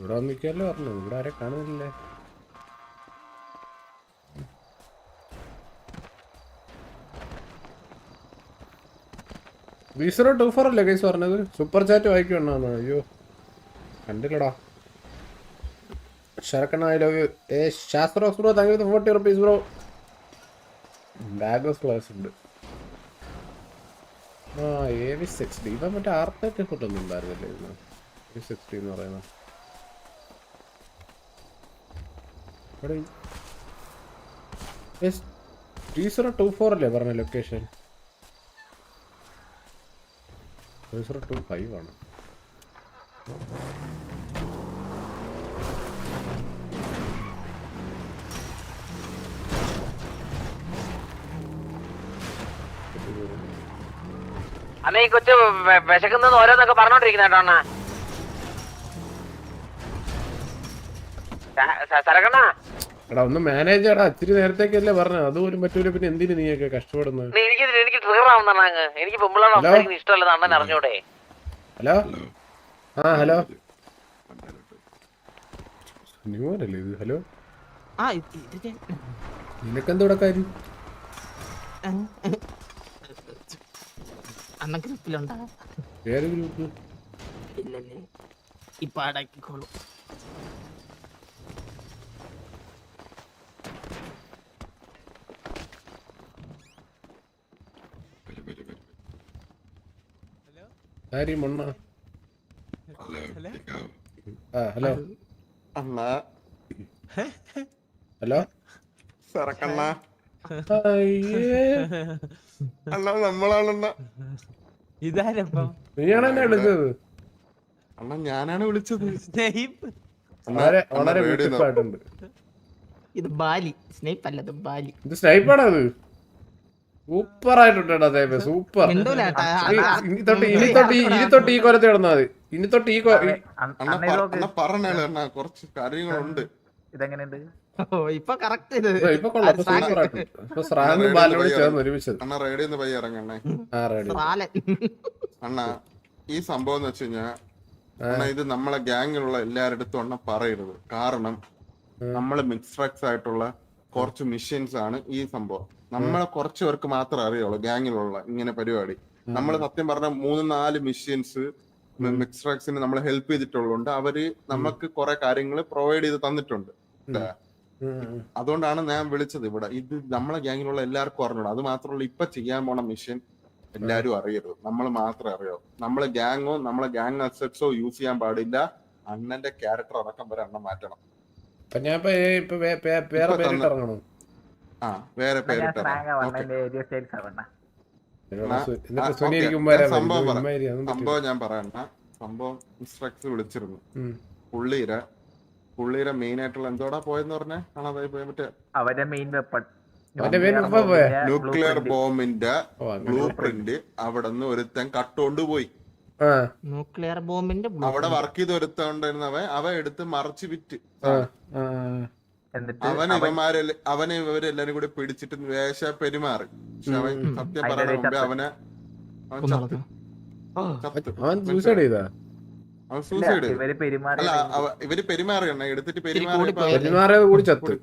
ഇവിടെ വന്നിക്കല്ലോ പറഞ്ഞു. ഇവിടെ ആരെ കാണുന്നില്ലേ? B024 അല്ലേ കേസ് പറഞ്ഞത്? സൂപ്പർ ചാറ്റ് വായിക്കണോ? അയ്യോ കണ്ടില്ലടാ. ശരക്കണ്ണ ഐ ലവ് യു. ശാസ്ത്രോസ് bro thank you 40 rupees bro. Bag of class ഉണ്ട്. ആ AV60 ഇതാ മറ്റേ R30 ഫുട്ടൊന്നും ഉണ്ടായിരുന്നില്ലേ ഇതിന്? AV60 എന്ന് പറയുന്നത് B024 അല്ലേ പറഞ്ഞ ലൊക്കേഷൻ? B025 ആണ്. അണ്ണ ഈ കൊച്ചു വിശക്കുന്നത് ഓരോന്നൊക്കെ പറഞ്ഞോണ്ടിരിക്കുന്ന കേട്ടോ അണ്ണ. സരക്കണ്ണ എടാ ഒന്ന് മാനേജ് ചെയ്യടാ. ഇത്തിരി നേരത്തേക്കല്ലേ പറഞ്ഞത്, അതുപോലും പറ്റൂല. പിന്നെ എന്തിനു നീയൊക്കെ കഷ്ടപ്പെടുന്നത്? എനിക്ക് ട്രിഗർ ആവുന്നതാണ് അങ്ങ്. എനിക്ക് പെമ്പിള്ളാണ് സംസാരിക്കുന്നത് ഇഷ്ടമല്ലെന്ന് അണ്ണൻ അറിഞ്ഞൂടെ? ഹലോ. ആ ഹലോ ന്യൂമല്ലേ ഇത്? ഹലോ നിനക്കെന്തോടെ കാര്യം? അണ്ണ ഗ്രൂപ്പിലുണ്ടാ? ഏത് ഗ്രൂപ്പ്? ഇല്ലല്ലേ, ഇപ്പൊ അടക്കിക്കോളൂ. ആരി മൊണ്ണ? ആ ഹലോ അണ്ണ ഹലോ സരക്കണ്ണ അയ്യേ അണ്ണ നമ്മളാണണ്ണ. ഇതാരപ്പം? നീയാണ് എന്നെ വിളിച്ചത്? അണ്ണ ഞാനാണ് വിളിച്ചത്. വളരെ വളരെ ബ്യൂട്ടിഫുള്ളായിട്ടുണ്ട്. ഇത് ബാലി, സ്നേപ്പ് അല്ലത് ബാലി. ഇത് സ്നൈപ്പാണോ? അത് സൂപ്പർ ആയിട്ടുണ്ടാ സേബ്, സൂപ്പർ. ഇനി തൊട്ട് ഈ കൊലത്ത് കിടന്നാ മതി. ഇനി തൊട്ട് ഈ അണ്ണ പറഞ്ഞാണ് അണ്ണ കുറച്ച് കാര്യങ്ങളുണ്ട്. ഇതെങ്ങനെയുണ്ട്? ഇപ്പൊ കറക്റ്റ്. ഇപ്പൊ കൊള്ളാം, സൂപ്പർ ആയിട്ട്. ഇപ്പൊ സ്രാങ്കും ബാലോട് ചേർന്ന് ഒരുമിച്ചത്. അണ്ണ റേഡിയോന്ന് പയ്യ ഇറങ്ങണ്ണേ. അണ്ണ ഈ സംഭവം എന്ന് വെച്ച് കഴിഞ്ഞാ അണ്ണ ഇത് നമ്മളെ ഗ്യാങ്ങിലുള്ള എല്ലാരുടെ അടുത്തും അണ്ണ പറയരുത്. കാരണം നമ്മള് മിക്സ്ട്രാക്സ് ആയിട്ടുള്ള കുറച്ച് മിഷൻസ് ആണ് ഈ സംഭവം. നമ്മളെ കുറച്ച് പേർക്ക് മാത്രമേ അറിയുള്ളൂ ഗ്യാങ്ങിലുള്ള ഇങ്ങനെ പരിപാടി. നമ്മൾ സത്യം പറഞ്ഞ 3-4 മിഷൻസ് മിക്സ്ട്രാക്സിന് നമ്മളെ ഹെൽപ്പ് ചെയ്തിട്ടുള്ളതുകൊണ്ട് അവര് നമുക്ക് കുറെ കാര്യങ്ങൾ പ്രൊവൈഡ് ചെയ്ത് തന്നിട്ടുണ്ട്. അതുകൊണ്ടാണ് ഞാൻ വിളിച്ചത് ഇവിടെ. ഇത് നമ്മളെ ഗ്യാങ്ങിലുള്ള എല്ലാവർക്കും അറിഞ്ഞൂടാ. അത് മാത്രമല്ല ഇപ്പൊ ചെയ്യാൻ പോണ മിഷൻ എല്ലാരും അറിയരുത്, നമ്മൾ മാത്രമേ അറിയാവൂ. നമ്മളെ ഗ്യാങ്ങോ നമ്മളെ ഗ്യാങ് അസറ്റ്സോ യൂസ് ചെയ്യാൻ പാടില്ല. അണ്ണന്റെ ക്യാരക്ടർ അടക്കം വരെ അണ്ണൻ മാറ്റണം. ഞാൻ വേറെ പേരിട്ട് ഇറങ്ങണം. ആ വേറെ പേരിട്ട് സംഭവം ഞാൻ പറയണ്ട. സംഭവം ഇൻസ്ട്രക്ടർ വിളിച്ചിരുന്നു. പുള്ളിയുടെ മെയിൻ ആയിട്ടുള്ള എന്തോടാ പോയെന്ന് പറഞ്ഞേ കാണാതായി പോയ മറ്റേ അവരുടെ മെയിൻ വെപ്പൺ ന്യൂക്ലിയർ ബോംബിന്റെ ബ്ലൂ പ്രിന്റ് അവിടെ നിന്ന് ഒരുത്തൻ കട്ടുകൊണ്ട് പോയി. ന്യൂക്ലിയർ ബോംബിന്റെ അവിടെ വർക്ക് ചെയ്ത് ഒരുത്തോണ്ടിരുന്നവൻ അവ എടുത്ത് മറച്ചു വിറ്റ്. അവന് ഇവരെല്ലാരും കൂടി പിടിച്ചിട്ട് വേഷ പെരുമാറി. പക്ഷെ അവൻ സത്യം പറയണ മുമ്പേ അവനെ സൂസൈഡ് അല്ല ഇവര് പെരുമാറിയണ്ണ എടുത്തിട്ട് പെരുമാറിയത് കൂടി ചത്ത്.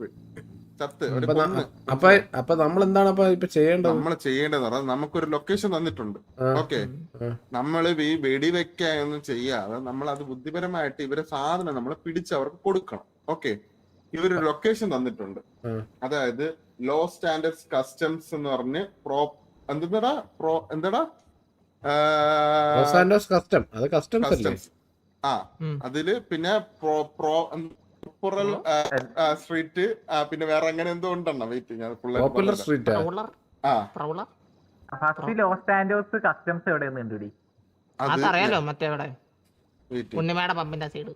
അപ്പൊ നമ്മൾ എന്താണ് ഇപ്പൊ ചെയ്യേണ്ടത്? നമ്മൾ ചെയ്യേണ്ടതെന്ന് പറഞ്ഞാൽ നമുക്കൊരു ലൊക്കേഷൻ തന്നിട്ടുണ്ട്. ഓക്കെ, നമ്മൾ ഈ വെടിവെക്കാനൊന്നും ചെയ്യാതെ നമ്മൾ അത് ബുദ്ധിപരമായിട്ട് ഇവരെ സാധനം നമ്മൾ പിടിച്ച് അവർക്ക് കൊടുക്കണം. ഓക്കെ, ഇവര് ലൊക്കേഷൻ തന്നിട്ടുണ്ട്. അതായത് ലോ സ്റ്റാൻഡേർഡ്സ് കസ്റ്റംസ് എന്ന് പറഞ്ഞ് കസ്റ്റംസ് അതില് പിന്നെ സ്ട്രീറ്റ് പിന്നെ വേറെ അങ്ങനെ എന്തോ ഉണ്ടെണ്ണ. വെയിറ്റ് ഞാൻ കസ്റ്റംസ് എവിടെയുണ്ട്? അതറിയാലോ, മറ്റേ ഉണ്ണിമേടെ പമ്പിന്റെ സൈഡ്.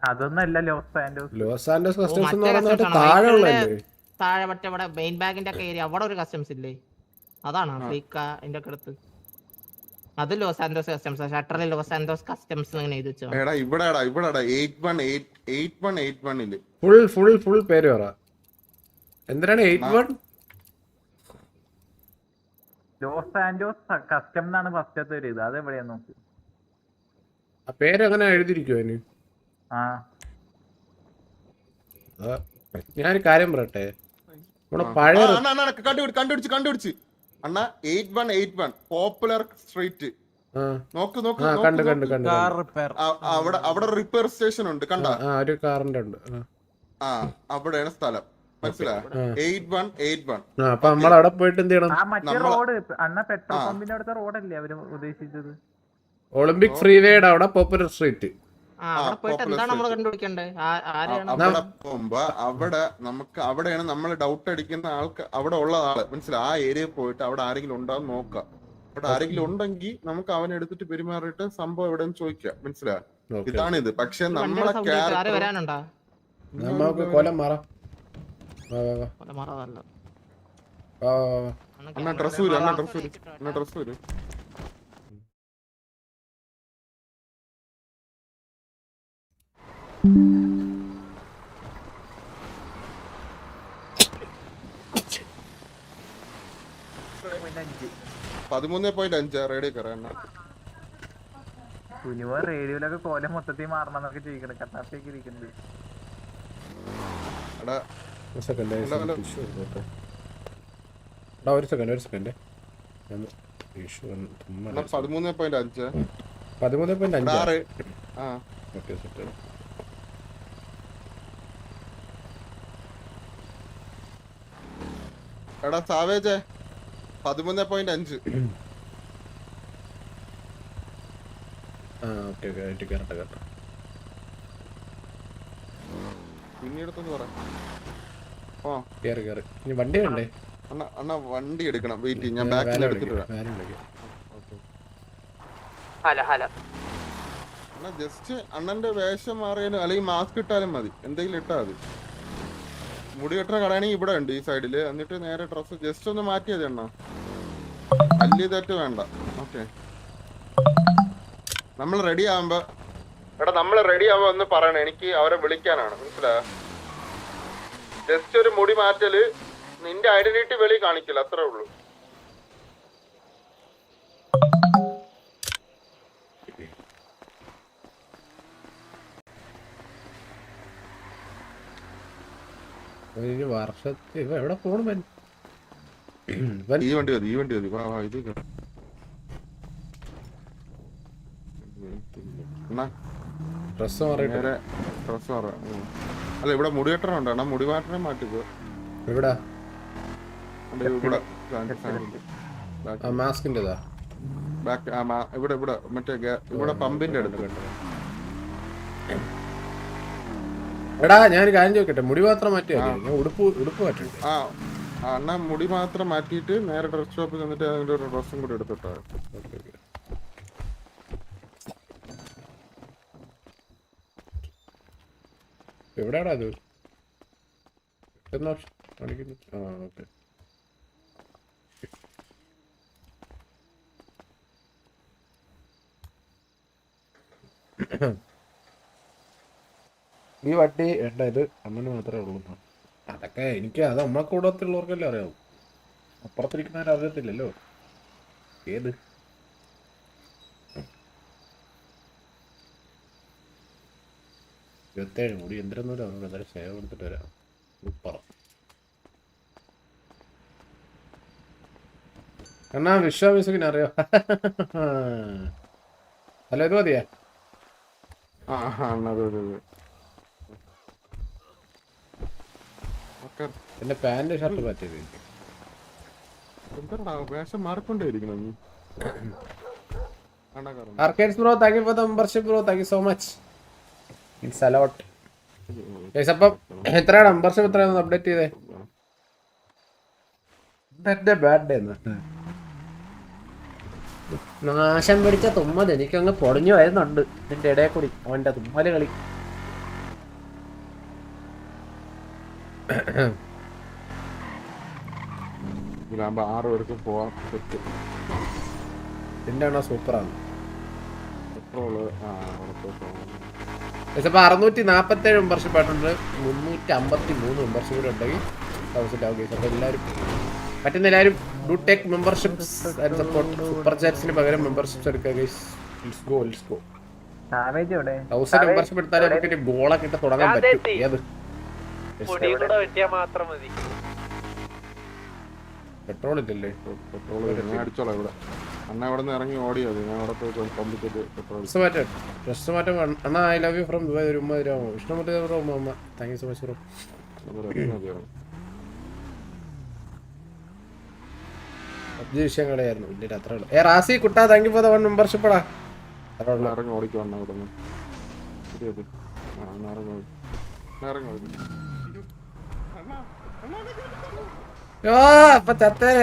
അതൊന്നല്ല ലോസ് ആൻഡോസ് കസ്റ്റംസ് എന്ന് പറയുന്നത് താഴെ മറ്റേ ഇവിടെ മെയിൻ ബാഗിന്റെ ഒക്കെ ഏരിയ അവിടെ ഒരു കസ്റ്റംസ് ഇല്ലേ? അതാണ് അതിന്റെ ഒക്കെ അടുത്ത്. അത് ലോസ് ആൻഡോസ് കസ്റ്റംസ്. ഷട്ടറിൽ ലോസ് ആൻഡോസ് കസ്റ്റംസ് ഇങ്ങനെ എഴുതി വെച്ചോ. ഫുൾ പേര് പറ. എന്തിനാണ് 81? ലോസ് ആൻഡോസ് കസ്റ്റം എന്നാണ് ഫസ്റ്റത്തെ ഒരു ഇത്. അതെവിടെയാ നോക്ക്. ആ പേര് അങ്ങനെ എഴുതിയിരിക്കുവോ അതിന്? ഞാനൊരു കാര്യം പറയട്ടെ, നമ്മുടെ പഴയ കണ്ടുപിടിച്ച് അണ്ണാ 8181 പോപ്പുലർ സ്ട്രീറ്റ്. നോക്ക് കണ്ട് അവിടെ റിപ്പയർ സ്റ്റേഷൻ ഉണ്ട്, കണ്ട? ഒരു കാറിന്റെ ഉണ്ട്. അവിടെയാണ് സ്ഥലം, മനസ്സിലായോ? 8181. അപ്പൊ നമ്മളവിടെ പോയിട്ട് എന്ത് ചെയ്യണം? പെട്രോൾ പമ്പിന്റെ അവിടുത്തെ റോഡല്ലേ അവര് ഉദ്ദേശിച്ചത്? ഒളിമ്പിക് ഫ്രീ വേയുടെ അവിടെ പോപ്പുലർ സ്ട്രീറ്റ്. അവിടെ പോകുമ്പോ അവിടെയാണ് നമ്മൾ ഡൗട്ട് അടിക്കുന്ന ആൾക്ക്, അവിടെ ഉള്ള ആള് മനസ്സിലായി. ആ ഏരിയയിൽ പോയിട്ട് അവിടെ ആരെങ്കിലും ഉണ്ടാവും നോക്കാം. അവിടെ ആരെങ്കിലും ഉണ്ടെങ്കിൽ നമുക്ക് അവനെ എടുത്തിട്ട് പെരുമാറിയിട്ട് സംഭവം എവിടെയെന്ന് ചോദിക്കാം, മനസ്സിലായോ? ഇതാണിത്. പക്ഷെ നമ്മളെ ഡ്രസ് വരും. 13.5 റേഡിയോ കയറാൻ റേഡിയോയിലൊക്കെ കോലം മൊത്തത്തിൽ മാറണമെന്നൊക്കെ ചോദിക്കണം. കത്താഫിയൊക്കെ ഇരിക്കുന്നത്. 13.5. എടാ സാവേജേ 13.5. പിന്നീടത്തൊന്ന് പറ. വണ്ടി വേണ്ടേ? അണ്ണാ വണ്ടി എടുക്കണം, വെയിറ്റ് ചെയ്യും, ഞാൻ ബാക്കിൽ എടുത്തിട്ട് അണ്ണാ ജസ്റ്റ് അണ്ണന്റെ വേഷം മാറിയാലും അല്ലെങ്കിൽ മാസ്ക് ഇട്ടാലും മതി, എന്തെങ്കിലും ഇട്ടാ മതി. മുടി കെട്ടുന്ന കടയാണെങ്കിൽ ഇവിടെ ഉണ്ട് ഈ സൈഡില്. എന്നിട്ട് നേരെ ഡ്രസ് ജസ്റ്റ് ഒന്ന് മാറ്റിയത് എണ്ണ, വലിയ തെറ്റ് വേണ്ട. ഓക്കെ, നമ്മൾ റെഡി ആവുമ്പോ ഒന്ന് പറയണേ, എനിക്ക് അവരെ വിളിക്കാനാണ്, മനസ്സിലായോ? ജസ്റ്റ് ഒരു മുടി മാറ്റല്, നിന്റെ ഐഡന്റിറ്റി വെളി കാണിക്കില്ല, അത്രേ ഉള്ളൂ. എവിടെ പോണു? ഈ വണ്ടി മതി. ഇത് ഡ്രസ് മാറാം. അല്ല, ഇവിടെ മുടി കെട്ടണുണ്ട്. അണ്ണാ മുടി മാറ്റണേ മാറ്റിക്കോ. എവിടാ? മാസ്കിന്റെതാ? ഇവിടെ മറ്റേ ഇവിടെ പമ്പിന്റെ അടുത്ത്. എടാ ഞാനൊരു കാര്യം ചോദിക്കട്ടെ, മുടി മാത്രം മാറ്റിയാ ഉടുപ്പ് മാറ്റി? അണ്ണാ മുടി മാത്രം മാറ്റിയിട്ട് നേരെ ഡ്രസ് ഷോപ്പിൽ നിന്നിട്ട് അതിന്റെ ഒരു ഡ്രസ്സും കൂടി എടുത്തിട്ടാ. എവിടെയാടാ അത്? ഈ വണ്ടി വേണ്ട, ഇത് അമ്മന് മാത്രമേ ഉള്ളൂ. അതൊക്കെ എനിക്ക് അത് നമ്മളെ കൂടത്തിലുള്ളവർക്കല്ലേ അറിയാവൂ, അപ്പുറത്തിരിക്കുന്നവരെ അറിയത്തില്ലല്ലോ. ഏത് 27 മുടി എന്തിനൊന്നുമില്ല, നമുക്ക് എന്തായാലും സേവ് കൊടുത്തിട്ട് വരാം. സൂപ്പർ എന്നാ വിശ്വാമിസിന് അറിയോ? അല്ല ഇത് മതിയാ? എന്റെ പാന്റ് ഷർട്ട് പറ്റിയത് വേഷം മാറിക്കൊണ്ടേയിരിക്കണം. Arcades bro, thank you for the membership bro, thank you so much. It's a lot. അപ്പം എത്രയാണ് മെമ്പർഷിപ്പ്? എത്രയാണ് അപ്ഡേറ്റ് ചെയ്തേ? എന്റെ ബാഡ് ഡേ നാശം പിടിച്ച തുമ്മൽ എനിക്കങ്ങ് പൊടിഞ്ഞു വരുന്നുണ്ട് ഇതിന്റെ ഇടയിൽ കൂടി അവന്റെ തുമ്മല് കളി. ഇതിലാകുമ്പോ 6 പേർക്ക് പോവാൻ പറ്റും. ഇതിന്റെ സൂപ്പറാണ്. പെട്രോള് 647 മെമ്പർഷിപ്പ് ആയിട്ടുണ്ട്. 353 മെമ്പർഷിപ്പ് കൂടെ ഉണ്ടെങ്കിൽ 1000 ആവും. അപ്പോൾ എല്ലാവരും പറ്റുന്ന എല്ലാവരും do take memberships and support. Super ചാറ്റ്സിന് പകരം മെമ്പർഷിപ്സ് എടുക്കുക. Let's go. സാവേജ് എവിടെ 1000 മെമ്പർഷിപ്പ് എടുത്താലേ നമുക്ക് ഗോളൊക്കെ ഇട്ട് തുടങ്ങാൻ പറ്റും. ഏത് പെട്രോൾ ഇല്ലല്ലേ? പെട്രോൾ ഞാൻ അടിച്ചോളാം ഇവിടെ. അണ്ണ അവിടെ നിന്ന് ഇറങ്ങി ഓടിയത്. ഞാൻ അവിടെ പോയി പമ്പിച്ചിട്ട് പെട്രോൾ ഡ്രസ് മാറ്റം അണ്ണാ. I love you from Dubai. ഒരു ഉമ്മ തരാമോ? ഇഷ്ടംപോലെ ഉമ്മ. Thank you so much bro. അബ്ജി വിഷയം കളയായിരുന്നു. ഇല്ല അത്ര ഉള്ളു. റാസി കുട്ടാ താങ്ക് യു ഫോർ ദ 1 മെമ്പർഷിപ്പടാ. ഇറങ്ങി ഓടിക്കോ അണ്ണ ഇവിടെ നിന്ന്. ഇറങ്ങി ഓടിക്കും. അപ്പൊ ചത്തേ.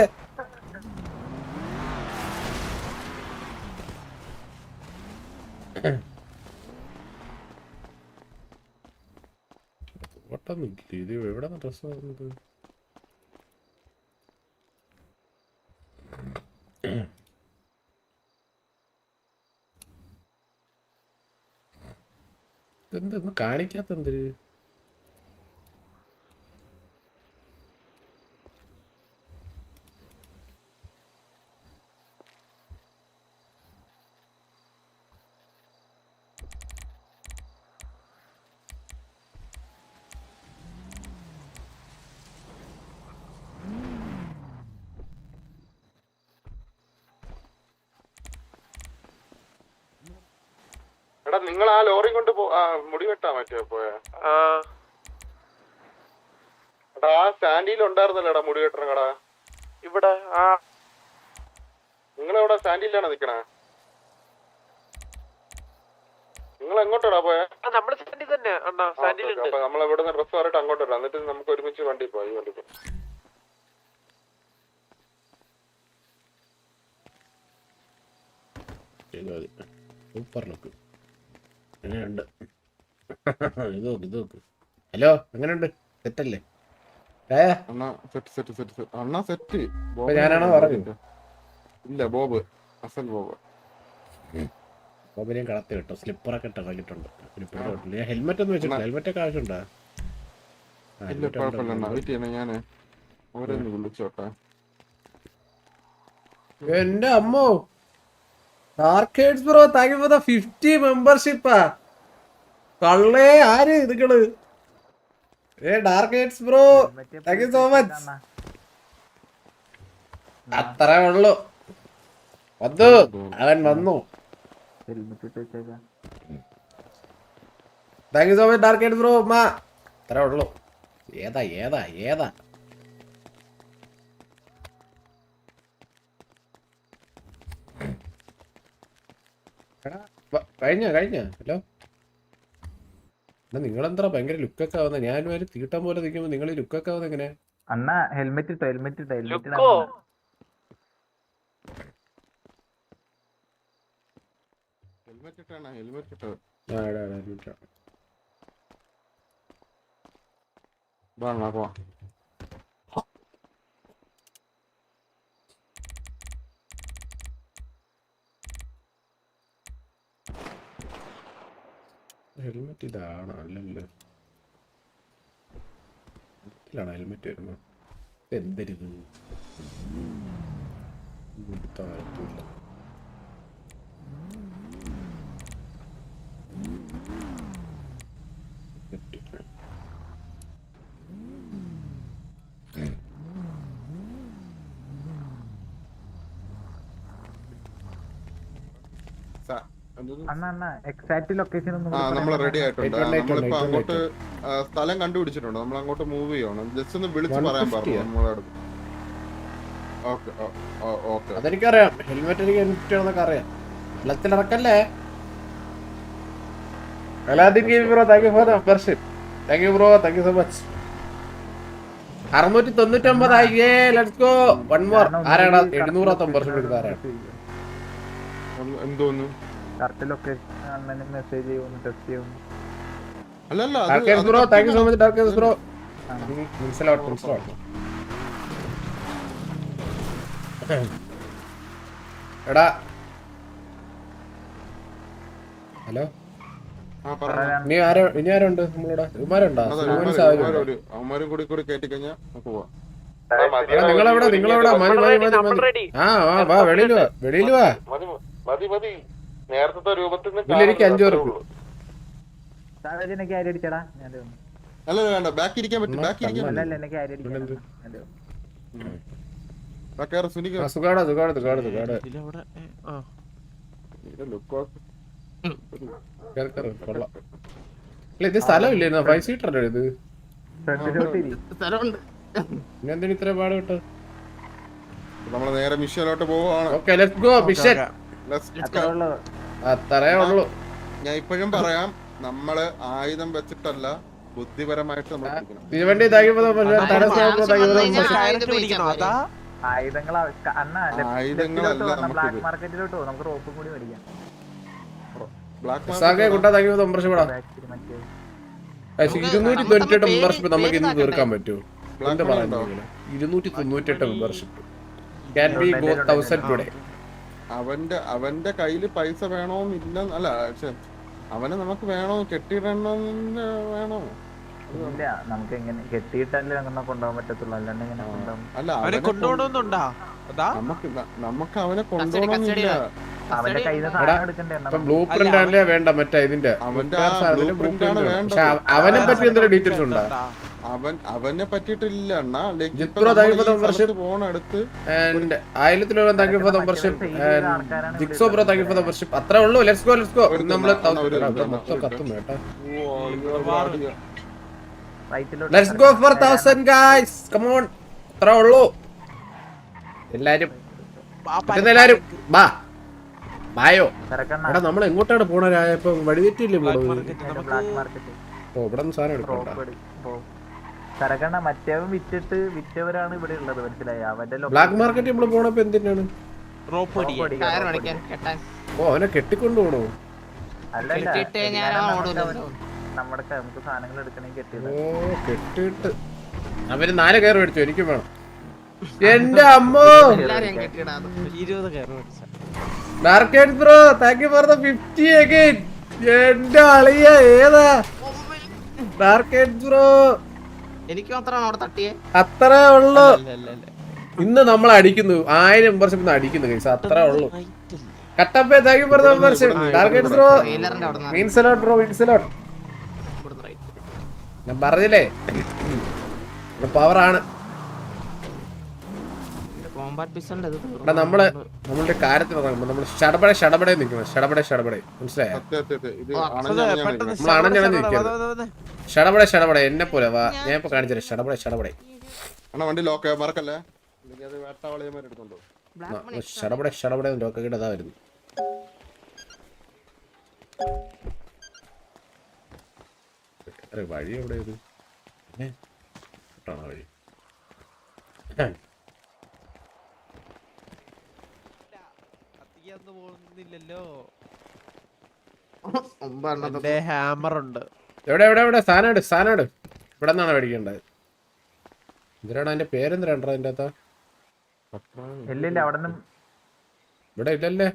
ഓട്ടൊന്നുമില്ല. ഇത് എവിടെ ഡ്രസ് വാങ്ങുന്നത്? എന്തൊന്നും കാണിക്കാത്ത എന്തൊരു എടാ നിങ്ങൾ ആ ലോറി കൊണ്ട് മുടി വെട്ടാ മറ്റേ പോയ എടാ ആ സ്റ്റാൻഡിൽ ഉണ്ടായിരുന്നല്ലേടാ മുടി വെട്ടണ കടാ ഇവിടെ. നിങ്ങളെവിടെ സ്റ്റാൻഡിലാണോ നിക്കണേ? നിങ്ങൾ എങ്ങോട്ടാടാ പോയ? അപ്പൊ നമ്മൾ ഇവിടെ നിന്ന് ഡ്രസ് മാറിയിട്ട് അങ്ങോട്ട് വരാം. എന്നിട്ട് നമുക്ക് ഒരുമിച്ച് വണ്ടി പോയി. ഈ വണ്ടി സൂപ്പർ ലുക്ക്. എങ്ങനെയുണ്ട്? ഇത് നോക്ക്. ഹലോ എങ്ങനെയുണ്ട്? സെറ്റല്ലേ? അണ്ണാ സെറ്റ്. ഞാനാണോ പറഞ്ഞത്? ഇല്ല ബോബ്, അസൽ ബോബ്. ബോബിനെയും കളത്തി കേട്ടോ. സ്ലിപ്പറൊക്കെ ഇട്ടിട്ടുണ്ട്. ഹെൽമെറ്റ് ഒന്നും വെച്ചിട്ടില്ല. ഹെൽമെറ്റ് ഒക്കെ ആവശ്യമുണ്ടോ? ഇല്ല കുഴപ്പമില്ല. വെയിറ്റ് ചെയ്യണേ. ഞാന് അവരൊന്ന് വിളിച്ചോട്ടെ. എന്റെ അമ്മോ. Arcades bro thank you for the 50 മെമ്പർഷിപ്പാ. കള്ളേ ആര് ഇതുകള്? Darkades bro thank you so much. അത്രേ ഉള്ളു. വന്നു അവൻ വന്നു. Thank you so much Darkades bro. അത്രേ ഉള്ളു. ഏതാ ഏതാ ഏതാ? കഴിഞ്ഞ ഹലോ നിങ്ങളെന്താ ഭയങ്കര ലുക്കൊക്കെ ആവുന്ന? ഞാൻ ഒരു തീട്ടം പോലെ നിൽക്കുമ്പോ നിങ്ങൾ ലുക്കൊക്കെ ആവുന്ന എങ്ങനെ? അണ്ണ ഹെൽമെറ്റ് ഇട്ടോ? ഹെൽമെറ്റ് ഹെൽമെറ്റ് ഇട്ടാണ്. ഹെൽമെറ്റ് ഇട്ടോ? പോവാ. ഹെൽമെറ്റ് ഇതാണ് അല്ലല്ലോ. ഇതിലാണ് ഹെൽമെറ്റ് വരുന്നത്. എന്തരിത്? താഴത്തില്ല. അണ്ണ എക്സാക്ട് ലൊക്കേഷൻ നമ്മൾ റെഡി ആയിട്ടുണ്ട്. നമ്മളിപ്പോ അങ്ങോട്ട് സ്ഥലം കണ്ടുപിടിച്ചിട്ടുണ്ട്. നമ്മൾ അങ്ങോട്ട് മൂവ് ചെയ്യണം. ജസ്റ്റ് ഒന്ന് വിളിച്ച് പറയാൻ പറഞ്ഞു നമ്മളോട്. അതെനിക്കറിയാം. ഹെൽമെറ്റ് എനിക്ക് എന്നൊക്കെ അറിയാം. വെള്ളത്തിലിറക്കല്ലേ? Bro thank you for the membership. Thank you bro. Thank you so much. 699 ആയിക്കേ. Let's go. One more. ആരാണ് 700 മെമ്പർഷിപ്പ് എടുത്ത? ആരാണ്? എന്തോന്നു കറക്റ്റ് ലൊക്കേഷൻ അണ്ണന് മെസ്സേജ് ചെയ്യുന്നു. ടെസ്റ്റ് ചെയ്യുന്നു. അല്ലല്ല Darkades bro thank you so much Darkades bro. മനസ്സിലാവട്ടെ. എടാ ഹലോ ഇനി ആരുണ്ട് നമ്മളിവിടെ? ഇവന്മാരുണ്ടോ? അവന്മാരും കൂടി കയറ്റി കഴിഞ്ഞാൽ പോവാം. നിങ്ങളെവിടെ? മതി. വാ വെളിയിൽ വാ. മതി നേരത്തെ രൂപത്തിൽ ഇതിലെനിക്ക് 5 പേർക്ക് എന്നെ ക്യാരി അടിച്ചടാ ഞാൻ അല്ല വേണ്ട ബാക്കി ഇരിക്കാൻ പറ്റും ബാക്കി ഇരിക്കാൻ അല്ല എന്നെ ക്യാരി അടിക്കണം സുനിക്ക് സുഖാടാ സുഖാട് സുഖാട് സുഖാട് കൊള്ളാം. അല്ല ഇത് സ്ഥലമില്ലായിരുന്നു 5 സീറ്റർ അല്ലേ ഇത്? സ്ഥലമുണ്ട്. പിന്നെന്തിനു ഇത്ര പാട് വിട്ടത്? നമ്മള് നേരെ മിഷനിലോട്ട് പോവാണ്. Okay let's go mission. അത്രേ ഉള്ളൂ. ഞാൻ ഇപ്പോഴും പറയാം, നമ്മള് ആയുധം വെച്ചിട്ടല്ല ബുദ്ധിപരമായിട്ട് നമ്മൾ തീവണ്ടി ബ്ലാക്ക് മാർക്കറ്റിലോട്ടോ നമുക്ക് റോപ്പും കൂടി മേടിക്കാം. മെമ്പർഷിപ്പ് നമുക്ക് ഇന്ന് തീർക്കാൻ പറ്റുമോ? എന്താ പറയുന്നത്? 298 മെമ്പർഷിപ്പ്. അവന്റെ കയ്യില് പൈസ വേണോന്നില്ല. അല്ല അവനെ നമുക്ക് വേണോ കെട്ടിയിടണമെന്ന് വേണോ? ഇല്ല, നമുക്ക് എങ്ങനെ കെട്ടിയിട്ടല്ലേ അങ്ങനെ കൊണ്ടുപോകാൻ പറ്റത്തുള്ളൂ, അല്ലാണ്ട് എങ്ങനെ കൊണ്ടുപോകും? അല്ല നമുക്ക് അവനെ കൊണ്ടുപോകണമെന്നില്ല. അവന്റെ കയ്യിൽ നിന്ന് സാധനം എടുക്കണ്ടേ? ബ്ലൂ പ്രിന്റ് ആണല്ലേ വേണ്ട മറ്റേ ഇതിന്റെ അവനെ പറ്റി എന്തൊരു ഡീറ്റെയിൽസ് ഉണ്ടോ? അവനെ പറ്റിയിട്ടില്ല അണ്ണാ. ഫോണെടുത്ത് അത്രേ ഉള്ളൂ. Let's go let's go. നമ്മള് let's go for 1000 guys. Come on. അത്രേ ഉള്ളൂ. എല്ലാരും ബാ ബായോ. എടാ നമ്മൾ എങ്ങോട്ടാണ് പോണരായപ്പോ വഴിതെറ്റില്ലേ പോണത്? ഓ ഇവിടെ നിന്ന് സാധനം എടുക്കണ്ട. സരക്കണ്ണ മറ്റവൻ വിറ്റവരാണ് ഇവിടെ ഉള്ളത്, മനസ്സിലായി? അവന്റെ ബ്ലാക്ക് മാർക്കറ്റ് നമ്മള് പോണപ്പോ എന്തിനാണ്? ഓ അവനെ കെട്ടിക്കൊണ്ടു പോണോ? അല്ലല്ല, നമ്മുടെ നമുക്ക് സാധനങ്ങൾ എടുക്കണമെങ്കിൽ കെട്ടിയത്. ഓ കെട്ടിട്ട് അവര് 4 കയറ് മേടിച്ചു, എനിക്കും വേണം. എന്റെ അമ്മോ. Darkade bro thank you for the 50 again. എന്റെ അളിയ ഏതാ ഡാർക്കേഡ് ബ്രോ? എനിക്ക് മാത്രമാണ് അവിടെ തട്ടിയേ. അത്രേ ഉള്ളു. ഇന്ന് നമ്മൾ അടിക്കുന്നു 1000 മെമ്പർഷിപ്പ് അടിക്കുന്നു കൈസ്. അത്രേ ഉള്ളു. കട്ടപ്പേ thank you for the membership. Darkade bro means a lot bro, means a lot. ഞാൻ പറഞ്ഞില്ലേ പവറാണ്. നമ്മളുടെ കാര്യത്തിൽ നമ്മൾ ഷടപടെ നിൽക്കണം. ഷടപടെ മനസ്സിലായോ? നമ്മൾ അണഞ്ഞണഞ്ഞ് നിൽക്കരുത്. ഷടപടെ എന്നെ പോലെ വാ. ഞാൻ ഇപ്പൊ കാണിച്ചു ഷടപടെ വണ്ടി ലോക്ക് മറക്കല്ലേ. ഷടപടെ ലോക്കൊക്കെ ഇടാ വരുന്നു. വഴി എവിടെ ഇത്? വഴി എവിടെ സാധനം ഇവിടെ നിന്നാണ് മേടിക്കേണ്ടത്. എന്തിനാണ് അതിന്റെ പേരെന്തിനാ അതിന്റെ അകത്ത്? ഇവിടെ ഇല്ലല്ലേ.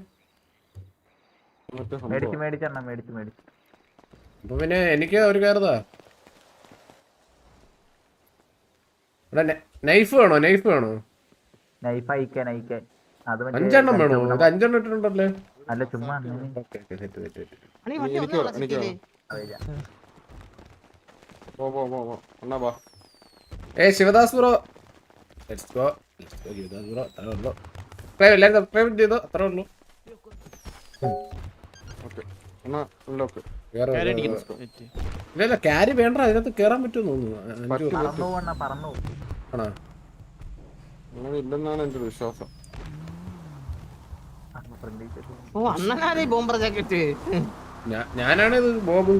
അപ്പൊ പിന്നെ എനിക്ക് ഒരു കയറുതാ. ഇവിടെ നൈഫ് വേണോ? 5 വേണോ? ഇത് 5 ഇട്ടിട്ടുണ്ടല്ലേ? അല്ല ചുമ്മാ Shivadas bro let's go Shivadas bro. അത്രേ ഉള്ളൂ. എല്ലാവരും സബ്സ്ക്രൈബ് ചെയ്തോ? അത്രേ ഉള്ളൂ. ഇല്ല ക്യാരി വേണ്ട, അതിനകത്ത് കേറാൻ പറ്റുമോ ആണോ? ഇല്ലെന്നാണ് എന്റെ വിശ്വാസം. ഞാനാണിത് ബോബ്.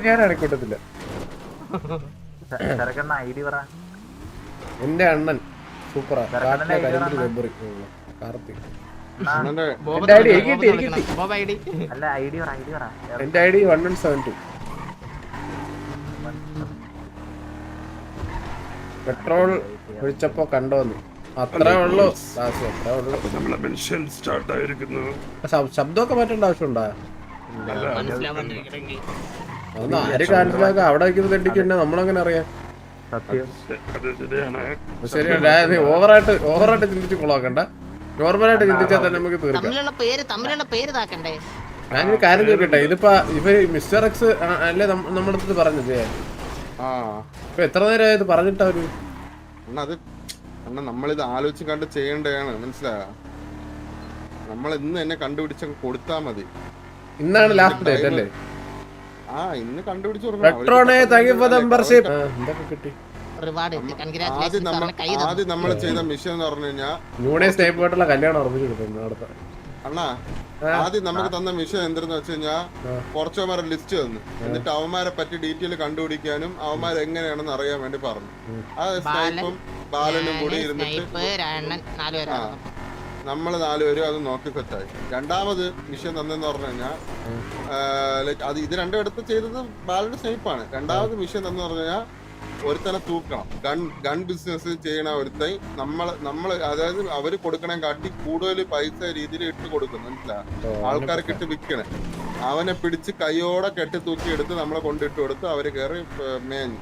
ഞാനാണ് കൂട്ടത്തില്ല. എന്റെ അണ്ണൻ സൂപ്പറാ. കാർത്തിക് എന്റെ ഐഡി 1172. പെട്രോൾ ഒഴിച്ചപ്പോ കണ്ടോന്ന്. അത്രേ ഉള്ളൂ. ശബ്ദമൊക്കെ മാറ്റേണ്ട ആവശ്യമുണ്ടാ? അതൊന്നും ആര് കാണിച്ചാൽ അവിടെ വയ്ക്കുന്ന തെണ്ടിക്കന്നെ നമ്മളങ്ങനെ അറിയാം. ശരിയാണ്. ഓവറായിട്ട് ചിന്തിച്ച് കൊള്ളാക്കണ്ട. നോർമലായിട്ട് ചിന്തിച്ചാൽ തന്നെ നമുക്ക് തീർക്കാം. തമ്മിലുള്ള പേര് താക്കണ്ടേ? ഞാനൊരു കാര്യം ചോദിക്കട്ടെ, ഇതിപ്പോ ഇവര് മിസ്റ്റർ എക്സ് അല്ലേ നമ്മുടെ അടുത്ത് പറഞ്ഞത്? ആ ഇപ്പൊ എത്ര നേരമായി ഇത് പറഞ്ഞിട്ട് അവര്? അത് നമ്മളിത് ആലോചിച്ച് കണ്ട് ചെയ്യേണ്ടതാണ്, മനസ്സിലായോ? നമ്മൾ ഇന്ന് തന്നെ കണ്ടുപിടിച്ച് കൊടുത്താ മതി. ഇന്നാണ് ലാസ്റ്റ് ഡേറ്റ് അല്ലേ? ആ ഇന്ന് കണ്ടുപിടിച്ച് പെട്രോണേ മെമ്പർഷിപ്പ് എന്തൊക്കെ കിട്ടി? ആദ്യം നമ്മൾ ചെയ്ത മിഷൻ എന്ന് പറഞ്ഞു കഴിഞ്ഞാൽ ന്യൂഡേസ് ടൈപ്പ് ആയിട്ടുള്ള കല്യാണം ഉറപ്പിച്ചു കൊടുക്കുന്നു അടുത്ത. അണ്ണാ ആദ്യം നമുക്ക് തന്ന മിഷൻ എന്തെന്ന് വെച്ച് കഴിഞ്ഞാൽ കുറച്ചവന്മാരെ ലിസ്റ്റ് തന്നു. എന്നിട്ട് അവന്മാരെ പറ്റി ഡീറ്റെയിൽ കണ്ടുപിടിക്കാനും അവന്മാർ എങ്ങനെയാണെന്ന് അറിയാൻ വേണ്ടി പറഞ്ഞു. ആ സ്നൈപ്പും ബാലനും കൂടി ഇരുന്നിട്ട് നമ്മള് 4 പേരും അത് നോക്കി സെറ്റായി. രണ്ടാമത് മിഷൻ തന്നെന്ന് പറഞ്ഞു കഴിഞ്ഞാൽ അത് ഇത് രണ്ടും എടുത്ത് ചെയ്തത് ബാലന്റെ സ്നൈപ്പാണ്. രണ്ടാമത് മിഷൻ എന്ന് പറഞ്ഞു കഴിഞ്ഞാൽ ഒരുത്തനെ തൂക്കണം. ഗൺ ബിസിനസ് ചെയ്യണ ഒരുത്തൻ നമ്മള് അതായത് അവര് കൊടുക്കണേ കാട്ടി കൂടുതൽ പൈസ രീതിയിൽ ഇട്ട് കൊടുക്കും, മനസ്സിലായോ? ആൾക്കാർക്ക് ഇട്ട് വിൽക്കണേ. അവനെ പിടിച്ച് കൈയോടെ കെട്ടി തൂക്കി എടുത്ത് നമ്മളെ കൊണ്ടിട്ട് കൊടുത്ത് അവര് കയറി മേഞ്ഞു.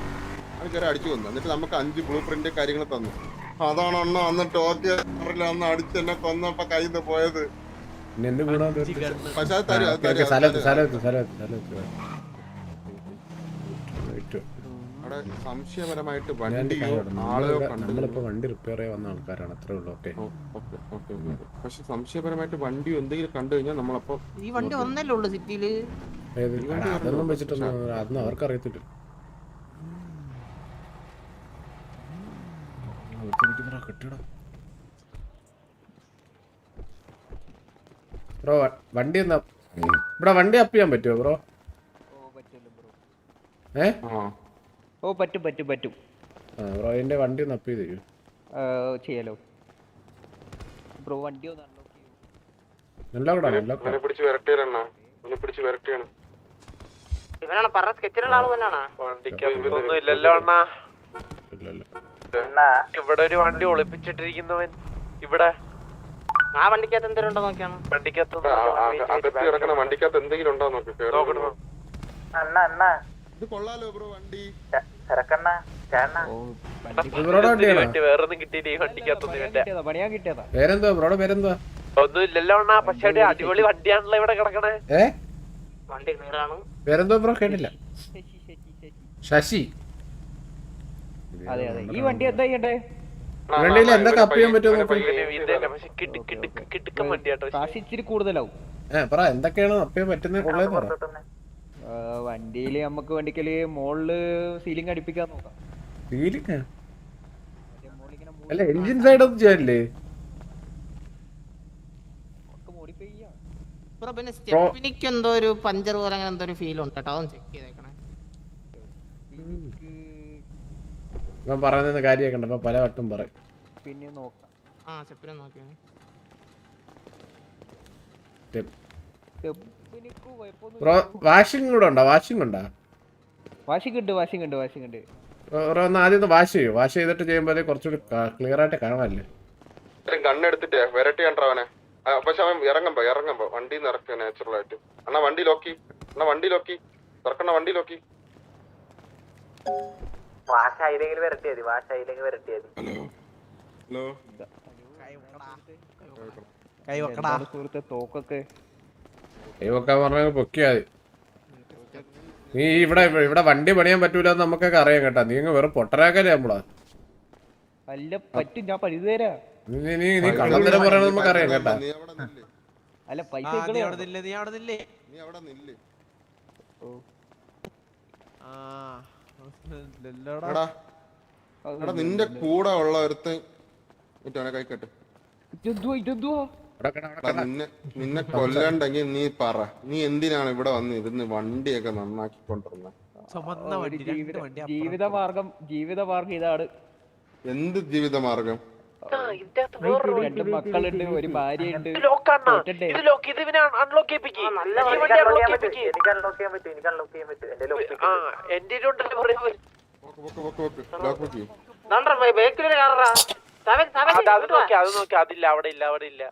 അത് കയറി അടിച്ചു വന്നു. എന്നിട്ട് നമുക്ക് 5 ബ്ലൂ പ്രിന്റ് കാര്യങ്ങൾ തന്നു. അതാണ് അണ്ണ വന്നിട്ട് ഓക്കെ അന്ന് അടിച്ച് എന്നെ കൊന്നപ്പോ കയ്യിൽ പോയത്. പക്ഷെ സംശയപരമായിട്ട് നമ്മളിപ്പോ വണ്ടി റിപ്പയർ ചെയ്യാൻ വന്ന ആൾക്കാരാണ്, അത്രേ ഉള്ളൂ. ഓക്കെ പക്ഷെ സംശയപരമായിട്ട് വണ്ടിയോ എന്തെങ്കിലും കണ്ടു കഴിഞ്ഞാൽ നമ്മളപ്പോ ഈ വണ്ടി ഒന്നല്ലേ ഉള്ളു സിറ്റിയില്. അതൊന്നും വെച്ചിട്ടൊന്നും അതൊന്നും അവർക്ക് അറിയത്തില്ല. ബ്രോ വണ്ടി എന്നാ ഇവിടെ വണ്ടി അപ്പ് ചെയ്യാൻ പറ്റുമോ ബ്രോ? പറ്റും ബ്രോ എന്റെ വണ്ടി ഒന്ന് അപ്പ് ചെയ്ത് തരൂ. ചെയ്യാലോ ബ്രോ. വണ്ടി ഒന്ന് ഇവനാണ് പറഞ്ഞ സ്കെച്ചിലുള്ള ആള് തന്നെയാണോ? ഒന്നും ഇല്ലല്ലോ അണ്ണാ. ഇവിടെ ഒരു വണ്ടി ഒളിപ്പിച്ചിട്ടിരിക്കുന്നവൻ ഇവിടെ. ആ വണ്ടിക്കകത്ത് എന്തെങ്കിലും ഉണ്ടോ നോക്കിയാണ്. വണ്ടിക്കകത്ത് എന്തെങ്കിലും ഉണ്ടോ നോക്കി. ഇത് കൊള്ളാലോ ബ്രോ വണ്ടി. വേറൊന്നും കിട്ടിയില്ല ഈ വണ്ടിക്കകത്തൊന്നും. പണിയാൻ കിട്ടിയതാ. പേരെന്താ ബ്രോയുടെ പേരെന്താ? ഒന്നും ഇല്ലല്ലോ അണ്ണാ. പക്ഷെ അടിപൊളി വണ്ടിയാണല്ലോ ഇവിടെ കിടക്കണേ. വണ്ടി ക്ലിയറാണ്. പേരെന്തോ ബ്രോ? കേട്ടില്ല. ശശി. അതെ ഈ വണ്ടി എന്താ ചെയ്യണ്ടേ? വണ്ടിയിൽ എന്തൊക്കെ അപ്പ് ചെയ്യാൻ പറ്റുമോ? കിടുക്കൻ വണ്ടിയാട്ടോ. കാശ് ഇച്ചിരി കൂടുതലാവും. പറ എന്തൊക്കെയാണ് അപ്പ് ചെയ്യാൻ പറ്റുന്നത്? വണ്ടിയില് നമുക്ക് വണ്ടിക്കല് മോളില് സീലിംഗ് അടിപ്പിക്കാൻ നോക്കാം. സീലിംഗ് അല്ല, എഞ്ചിൻ സൈഡ് ഒന്നും ചെയ്യാനില്ലേ? മോഡിഫൈ ചെയ്യാം. പിന്നെ സ്റ്റെപ്പിനിക്ക് എന്തോ ഒരു പഞ്ചർ പോലെ അങ്ങനെ എന്തോ ഒരു ഫീൽ ഉണ്ട് കേട്ടോ. അതൊന്ന് ചെക്ക് ചെയ്തേക്കണേ. ഞാൻ പറയുന്ന കാര്യമൊക്കെ അപ്പൊ പല വട്ടം പറയും. പിന്നെ നോക്കാം. സ്റ്റെപ്പിനെ നോക്കിയാ ബ്രോ വാഷിംഗ് കൂടെ ഉണ്ടോ? വാഷിംഗ് ഉണ്ടോ? വാഷിംഗ് ഉണ്ട്. ഒന്ന് ആദ്യം വാഷ് ചെയ്യും. വാഷ് ചെയ്തിട്ട് ചെയ്യുമ്പോൾ കുറച്ചുകൂടി ക്ലിയർ ആയിട്ട് കാണാമല്ലേ? കണ്ണെടുത്തിട്ടേ വരട്ടി കണ്ടവനെ. പക്ഷെ അവൻ ഇറങ്ങുമ്പോ വണ്ടി നിറക്കുക നാച്ചുറൽ ആയിട്ട്. അണ്ണാ വണ്ടി ലോക്കി തുറക്കണ. വണ്ടി ലോക്കി. ഹലോ സുഹൃത്തെ തോക്കൊക്കെ കൈവക്കാൻ പറഞ്ഞ പൊക്കിയാതി. നീ ഇവിടെ വണ്ടി പണിയാൻ പറ്റൂല നമുക്കൊക്കെ അറിയാം കേട്ടാ. നീ വെറും പൊട്ടരാക്കല്ലേ നമ്മളാ. അല്ല പറ്റും, ഞാൻ പഴുതു തരാ. നീ കള്ളത്തരം പറയണത് നമുക്കറിയാം കേട്ടാ. അല്ല പൈസ നിന്റെ കൂടെ ഉള്ള ഒരുത്തൻ കൈക്കട്ടെ. നിന്നെ കൊല്ലണ്ടെങ്കിൽ നീ പറ. നീ എന്തിനാണ് ഇവിടെ വന്ന് ഇരുന്ന് വണ്ടിയൊക്കെ നന്നാക്കിക്കൊണ്ടിരുന്നത്? ജീവിതമാർഗം ഇതാണ്. എന്ത് ജീവിതമാർഗം? രണ്ട് മക്കളുണ്ട്, ഒരു ഭാര്യയുണ്ട്. അതില്ല, അവിടെ ഇല്ല.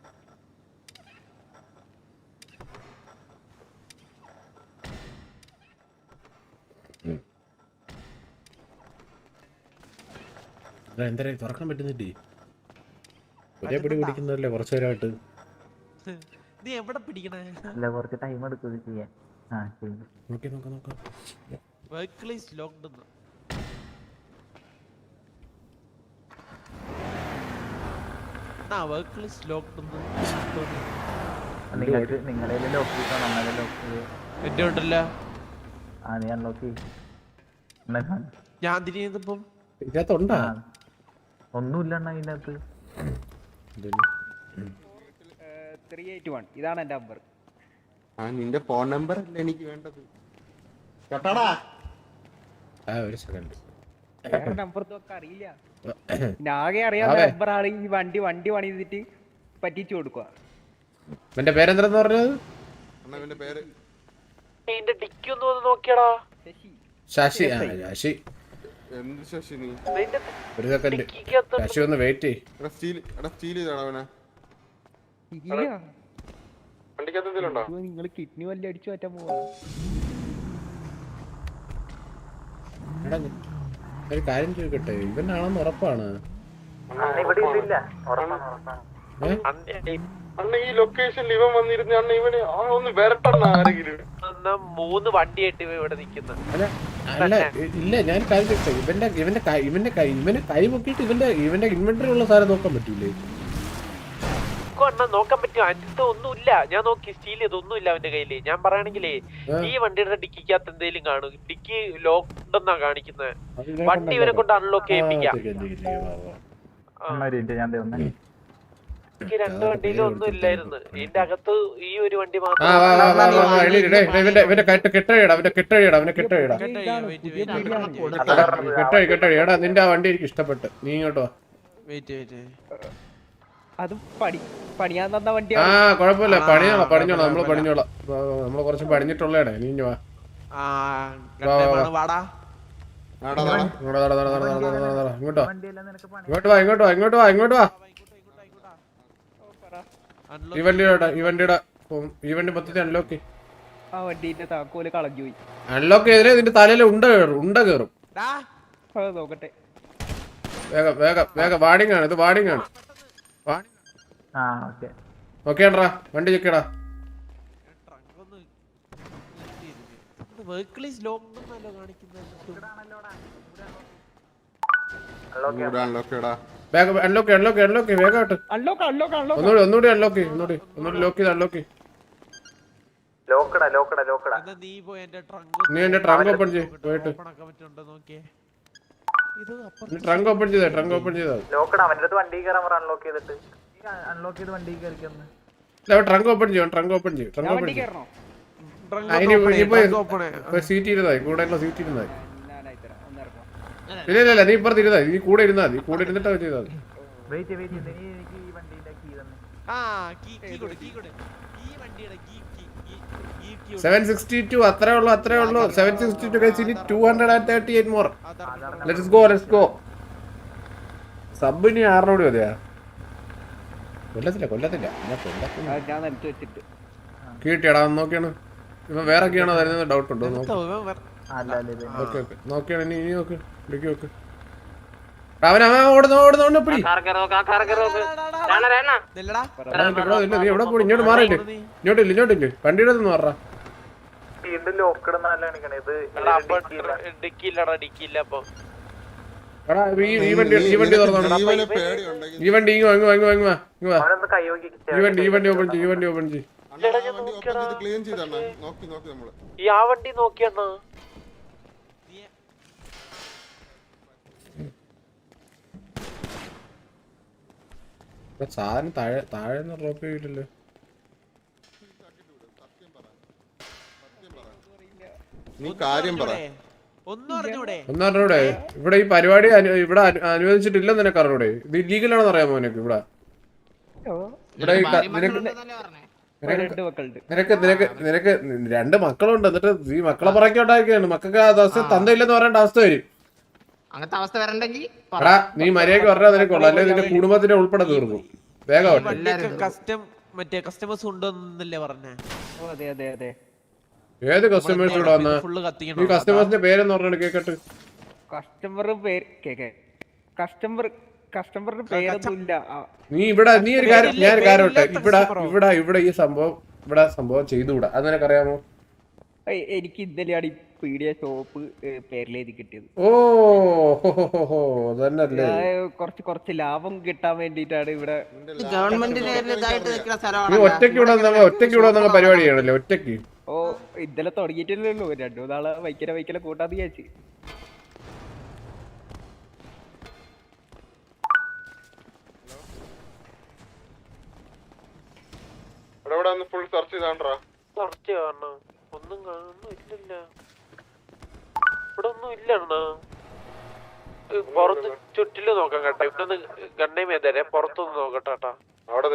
എന്തായാലും തുറക്കാൻ പറ്റുന്നില്ലേ? ഒരേ പിടി പിടിക്കുന്നതല്ലേ കുറച്ചു നേരമായിട്ട്. നീ എവിടെ പിടിക്കണേ? അല്ല കുറച്ച് ടൈം എടുക്കും ഇത് ചെയ്യാൻ. ആ ശരി. നോക്കാം. Vehicle is locked. Vehicle is locked. നിങ്ങളെ ലോക്ക് ചെയ്തോ? നമ്മളെ ലോക്ക് ചെയ്ത് എന്റെ ഉണ്ടല്ല. ആ നീ അൺലോക്ക് ഞാൻ തിരിഞ്ഞപ്പം ഇതിനകത്തുണ്ടാ ഒന്നുമില്ല ഇതിനകത്ത്. 381 ഇതാണ് എന്റെ നമ്പർ. ആ നിന്റെ ഫോൺ നമ്പർ അല്ല എനിക്ക് വേണ്ടത്. കേട്ടാടാ? ഒരു സെക്കൻഡ്. വേറെ നമ്പർ ഒക്കെ അറിയില്ല. പിന്നെ ആകെ അറിയാവുന്ന നമ്പറാണ് ഈ വണ്ടി പണി ചെയ്തിട്ട് പറ്റിച്ചു കൊടുക്കുക. എന്റെ പേരെന്താന്ന് പറഞ്ഞത്? അണ്ണാ ഇവന്റെ പേര് ഇതിന്റെ ഡിക്കി ഒന്ന് നോക്കിയടാ. ശശി. ശശി എന്ത് ശശി നീ? ഒരു സെക്കൻഡ്. ശശി ഒന്ന് വെയിറ്റ് ചെയ്യ്. സ്റ്റീൽ ചെയ്താണോ അവനെ? ഇല്ല, വണ്ടിക്കകത്ത് എന്തെങ്കിലും ഉണ്ടോ? നിങ്ങൾ കിഡ്നി വല്ല അടിച്ചു മാറ്റാൻ പോവാ. എടാ ഒരു കാര്യം ചോദിക്കട്ടെ, ഇവനാണെന്ന് ഉറപ്പാണ്? ഇവിടെ ഇതില്ല. ഉറപ്പാണ്. അണ്ണ ഈ ലൊക്കേഷനിൽ ഇവൻ വന്നിരുന്ന അണ്ണ ഇവന് ഒന്ന് വരട്ടണ്ണ ആരെങ്കിലും. 3 വണ്ടിയായിട്ട് ഇവിടെ നിക്കുന്ന. അല്ല ഇല്ല, ഞാൻ കാര്യം ചോദിച്ചേ, ഇവന്റെ കൈ പൊക്കിയിട്ട് ഇവന്റെ ഇൻവെന്ററി ഉള്ള സാധനം നോക്കാൻ പറ്റൂലേ? അണ്ണ നോക്കാൻ പറ്റും. അതിന്റെ ഒന്നുമില്ല. ഞാൻ നോക്കി സ്റ്റീൽ ചെയ്തൊന്നുമില്ല അവന്റെ കയ്യില്. ഞാൻ പറയണെങ്കിലേ ഈ വണ്ടിയുടെ ഡിക്കിക്കകത്ത് എന്തെങ്കിലും കാണും. ഡിക്കി ലോക്ക്ഡ് എന്നാ കാണിക്കുന്നത്. വണ്ടി ഇവനെ കൊണ്ട് അൺലോക്ക് ചെയ്യിപ്പിക്കാം. എനിക്ക് 2 വണ്ടിയിലും ഒന്നും ഇല്ലായിരുന്നു. ഇതിന്റെ അകത്ത് ഈ ഒരു വണ്ടി മാത്രം. എടാ നിന്റെ ആ വണ്ടി എനിക്ക് ഇഷ്ടപ്പെട്ടു. നീ ഇങ്ങോട്ടോ. അത് പണിയാൻ തന്ന വണ്ടി. ആ കുഴപ്പമില്ല, പണിഞ്ഞോളാം നമ്മള് കുറച്ച് പണിഞ്ഞിട്ടുള്ളേടെ. നീ വാ. ഇങ്ങോട്ട് വാ. ഈ വണ്ടി മൊത്തത്തിൽ അൺലോക്ക്. ആ വണ്ടിന്റെ താക്കോല് കളഞ്ഞു പോയി. അൺലോക്ക് ചെയ്തേ നിന്റെ തലയിൽ ഉണ്ട കേറും. നോക്കട്ടെ. വേഗം വാണിംഗ് ആണ് ഇത്. ഓക്കെ ആണ്ട്രാ, വണ്ടി ചെക്കടാ. അൺലോക്ക് വേഗമായിട്ട്. ഒന്നുകൂടി അൺലോക്ക്. അൺലോക്ക്. നീ എന്റെ ട്രങ്ക് ഓപ്പൺ ചെയ്യ് പോയിട്ട്. ട്രങ്ക് ഓപ്പൺ ചെയ്താ വണ്ടി കയറാൻ പറ. അൺലോക്ക് ചെയ്തിട്ട് അൺലോക്ക് ചെയ്ത് വണ്ടി കയറിക്കുന്നു. ട്രങ്ക് ഓപ്പൺ ചെയ്യും. സീറ്റ് ഇരുന്നായി, കൂടെ സീറ്റ് ഇരുന്നായി. ഇല്ല നീ ഇപ്പുറത്ത് ഇരുന്നാ. നീ കൂടെ ഇരുന്നിട്ട് ചെയ്താൽ വെയിറ്റ് എനിക്ക് ഈ വണ്ടിയുടെ കീ തന്നെ. 762 അത്രേ ഉള്ളൂ. 762 guys, ഇനി 238 more. Let's go. സബ് ഇനി 6 കൂടി മതിയാ? കൊല്ലത്തില്ല. ഞാൻ നിലത്ത് വെച്ചിട്ട് കീട്ടിയടാ നോക്കിയാണ്. ഇപ്പൊ വേറെ കീയാണോ തരുന്നത്? ഡൗട്ട് ഉണ്ടോ? ഓക്കെ നോക്കിയാണ്. ഇനി നോക്ക്. അവൻ ഓടുന്ന പിടി. നീ എവിടെ പോയി? ഇങ്ങോട്ട് മാറിയില്ലേ? ഇങ്ങോട്ടില്ല. വണ്ടിയുടെ ഒന്ന് മാറാ. ഈ വണ്ടി തുറന്നോ. ഈ വണ്ടി ഓപ്പൺ ചെയ്യ്. ഈ ആ വണ്ടി നോക്കിയണ്ണ. സാധനം താഴെ ഡ്രോപ്പ് ചെയ്തില്ലല്ലോ. നീ കാര്യം പറ. ഒന്നറിഞ്ഞൂടെ? ഇവിടെ ഈ പരിപാടി ഇവിടെ അനുവദിച്ചിട്ടില്ലെന്ന് നിനക്ക് അറിഞ്ഞൂടെ? ഇത് ഇല്ലീഗലാണെന്ന് അറിയാമോ നിനക്ക്? ഇവിടെ നിനക്ക് 2 മക്കളുണ്ട്. എന്നിട്ട് ഈ മക്കളെ പറയ്ക്കോട്ടാക്കിയാണ്. മക്കൾക്ക് ആ ദിവസം തന്തയില്ലെന്ന് പറയേണ്ട അവസ്ഥ വരും. അങ്ങനത്തെ അവസ്ഥ വരണ്ടെങ്കിൽ നീ മര്യാദക്ക് പറഞ്ഞാൽ നിനക്കുള്ളൂ. അല്ലെങ്കിൽ നിന്റെ കുടുംബത്തിന്റെ ഉൾപ്പെടെ തീർക്കും. വേഗം കസ്റ്റമേഴ്സ് ഉണ്ടോന്നല്ലേ പറഞ്ഞേ? ഏത് കസ്റ്റമേഴ്സ് ഇവിടെ വന്ന? ഈ കസ്റ്റമേഴ്സിന്റെ പേരെന്ന് പറഞ്ഞിട്ട് കേക്കട്ടെ. കസ്റ്റമർ കസ്റ്റമറിന്റെ പേരൊന്നും ഇല്ല. നീ ഒരു കാര്യം ഞാൻ ഒരു കാര്യം ഇവിടെ ഈ സംഭവം ചെയ്തുകൂടാ, അത് നിനക്കറിയാമോ? എനിക്ക് ഇന്നലെയാണ് ഈ പീഡിയ ഷോപ്പ് പേരിലെഴുതി കിട്ടിയത്. അതന്നല്ലേ കുറച്ച് ലാഭം കിട്ടാൻ വേണ്ടിട്ടാണ് ഇവിടെ. ഗവൺമെന്റിന് ഇതായിട്ട് നിൽക്കുന്ന നീ സ്ഥലമാണ്. ഒറ്റയ്ക്ക് ഇവിടെ പരിപാടി ചെയ്യണല്ലേ ഒറ്റയ്ക്ക്? ഓ ഇന്നലെ തുടങ്ങിയിട്ടല്ലേ ഉള്ളൂ, 2 നാളെ വൈക്കല കൂട്ടാന്ന് വിചാരിച്ചു. ഫുൾ സെർച്ച് ചെയ്താണ്ടാ സെർച്ച് കാണണം, ഒന്നും ഇല്ലല്ല, ഇവിടെ ഒന്നും ഇല്ല അണ്ണാ. പുറത്ത് ചുറ്റില് നോക്കാം കേട്ടോ, ഇവിടെ ഗണ്ണയും ഏതരെ പുറത്തൊന്ന് നോക്കട്ടെ കേട്ടാ. അവിടെ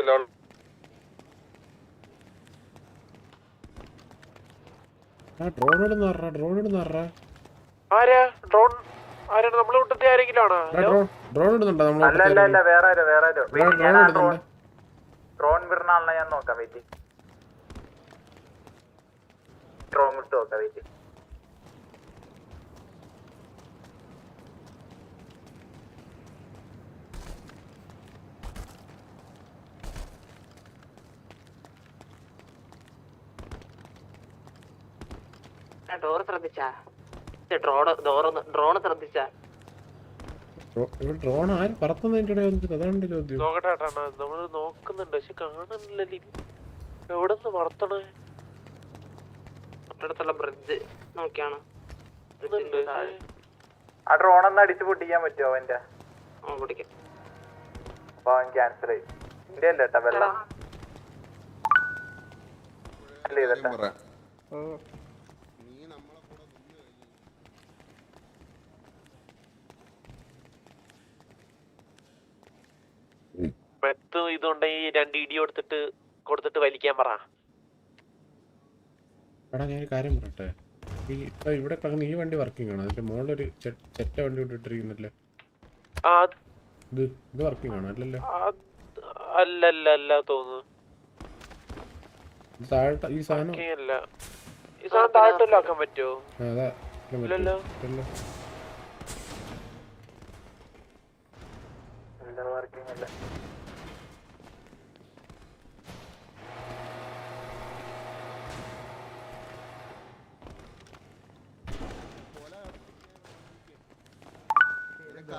ആരാ ഡ്രോൺ? ആരാണ് നമ്മളെ കൂട്ടത്തിൽ ആരെങ്കിലും ആണോ? അല്ല വേറെ ആരോ ഡ്രോൺ വിടുന്ന ആളിനെ ഞാൻ നോക്കാം. വെയിറ്റ് ഡ്രോൺ വിട്ട് നോക്കാം. വെയിറ്റ് ഡോർ ശ്രദ്ധിച്ചാ? ഡ്രോൺ ശ്രദ്ധിച്ചാ? ഡ്രോൺ ആരും പറത്തുന്നതിന്റെ അതാണ് ചോദ്യം. നോക്കട്ടെ ഏട്ടാ, നമ്മള് നോക്കുന്നുണ്ട് പക്ഷെ കാണാനില്ലല്ലോ. എവിടെ നിന്ന് പറത്തണേ? തൊട്ടടുത്തുള്ള ബ്രിഡ്ജ് നോക്കിയാണ്. ആ ഡ്രോൺ ഒന്ന് അടിച്ചു പൊട്ടിക്കാൻ പറ്റുമോ അവന്റെ? പൊട്ടിക്കാം. അപ്പൊ അവൻ ക്യാൻസൽ ചെയ്യും. എന്റെ അല്ല കേട്ടാ, വെള്ളം ചെയ്തട്ടാ. മെത്ത് ഇതുണ്ടെങ്കിൽ 2 ഇടി കൊടുത്തിട്ട് വലിക്കാൻ പറ. എടാ ഞാൻ ഒരു കാര്യം പറയട്ടെ, ഇവിടെ കിടക്കുന്ന ഈ വണ്ടി വർക്കിംഗ് ആണ്, അതിന്റെ മുകളിലൊരു ചെറ്റ വണ്ടി ഇട്ടിരിക്കുന്നല്ലേ, ഇത് വർക്കിംഗ് ആണോ? അല്ലല്ലോ. അല്ല തോന്നുന്നു. ഈ സാധനം താഴോട്ടല്ലോ ആക്കാൻ പറ്റുമോ? അതാ ഇല്ലല്ലോ. വർക്കിംഗ് അല്ല.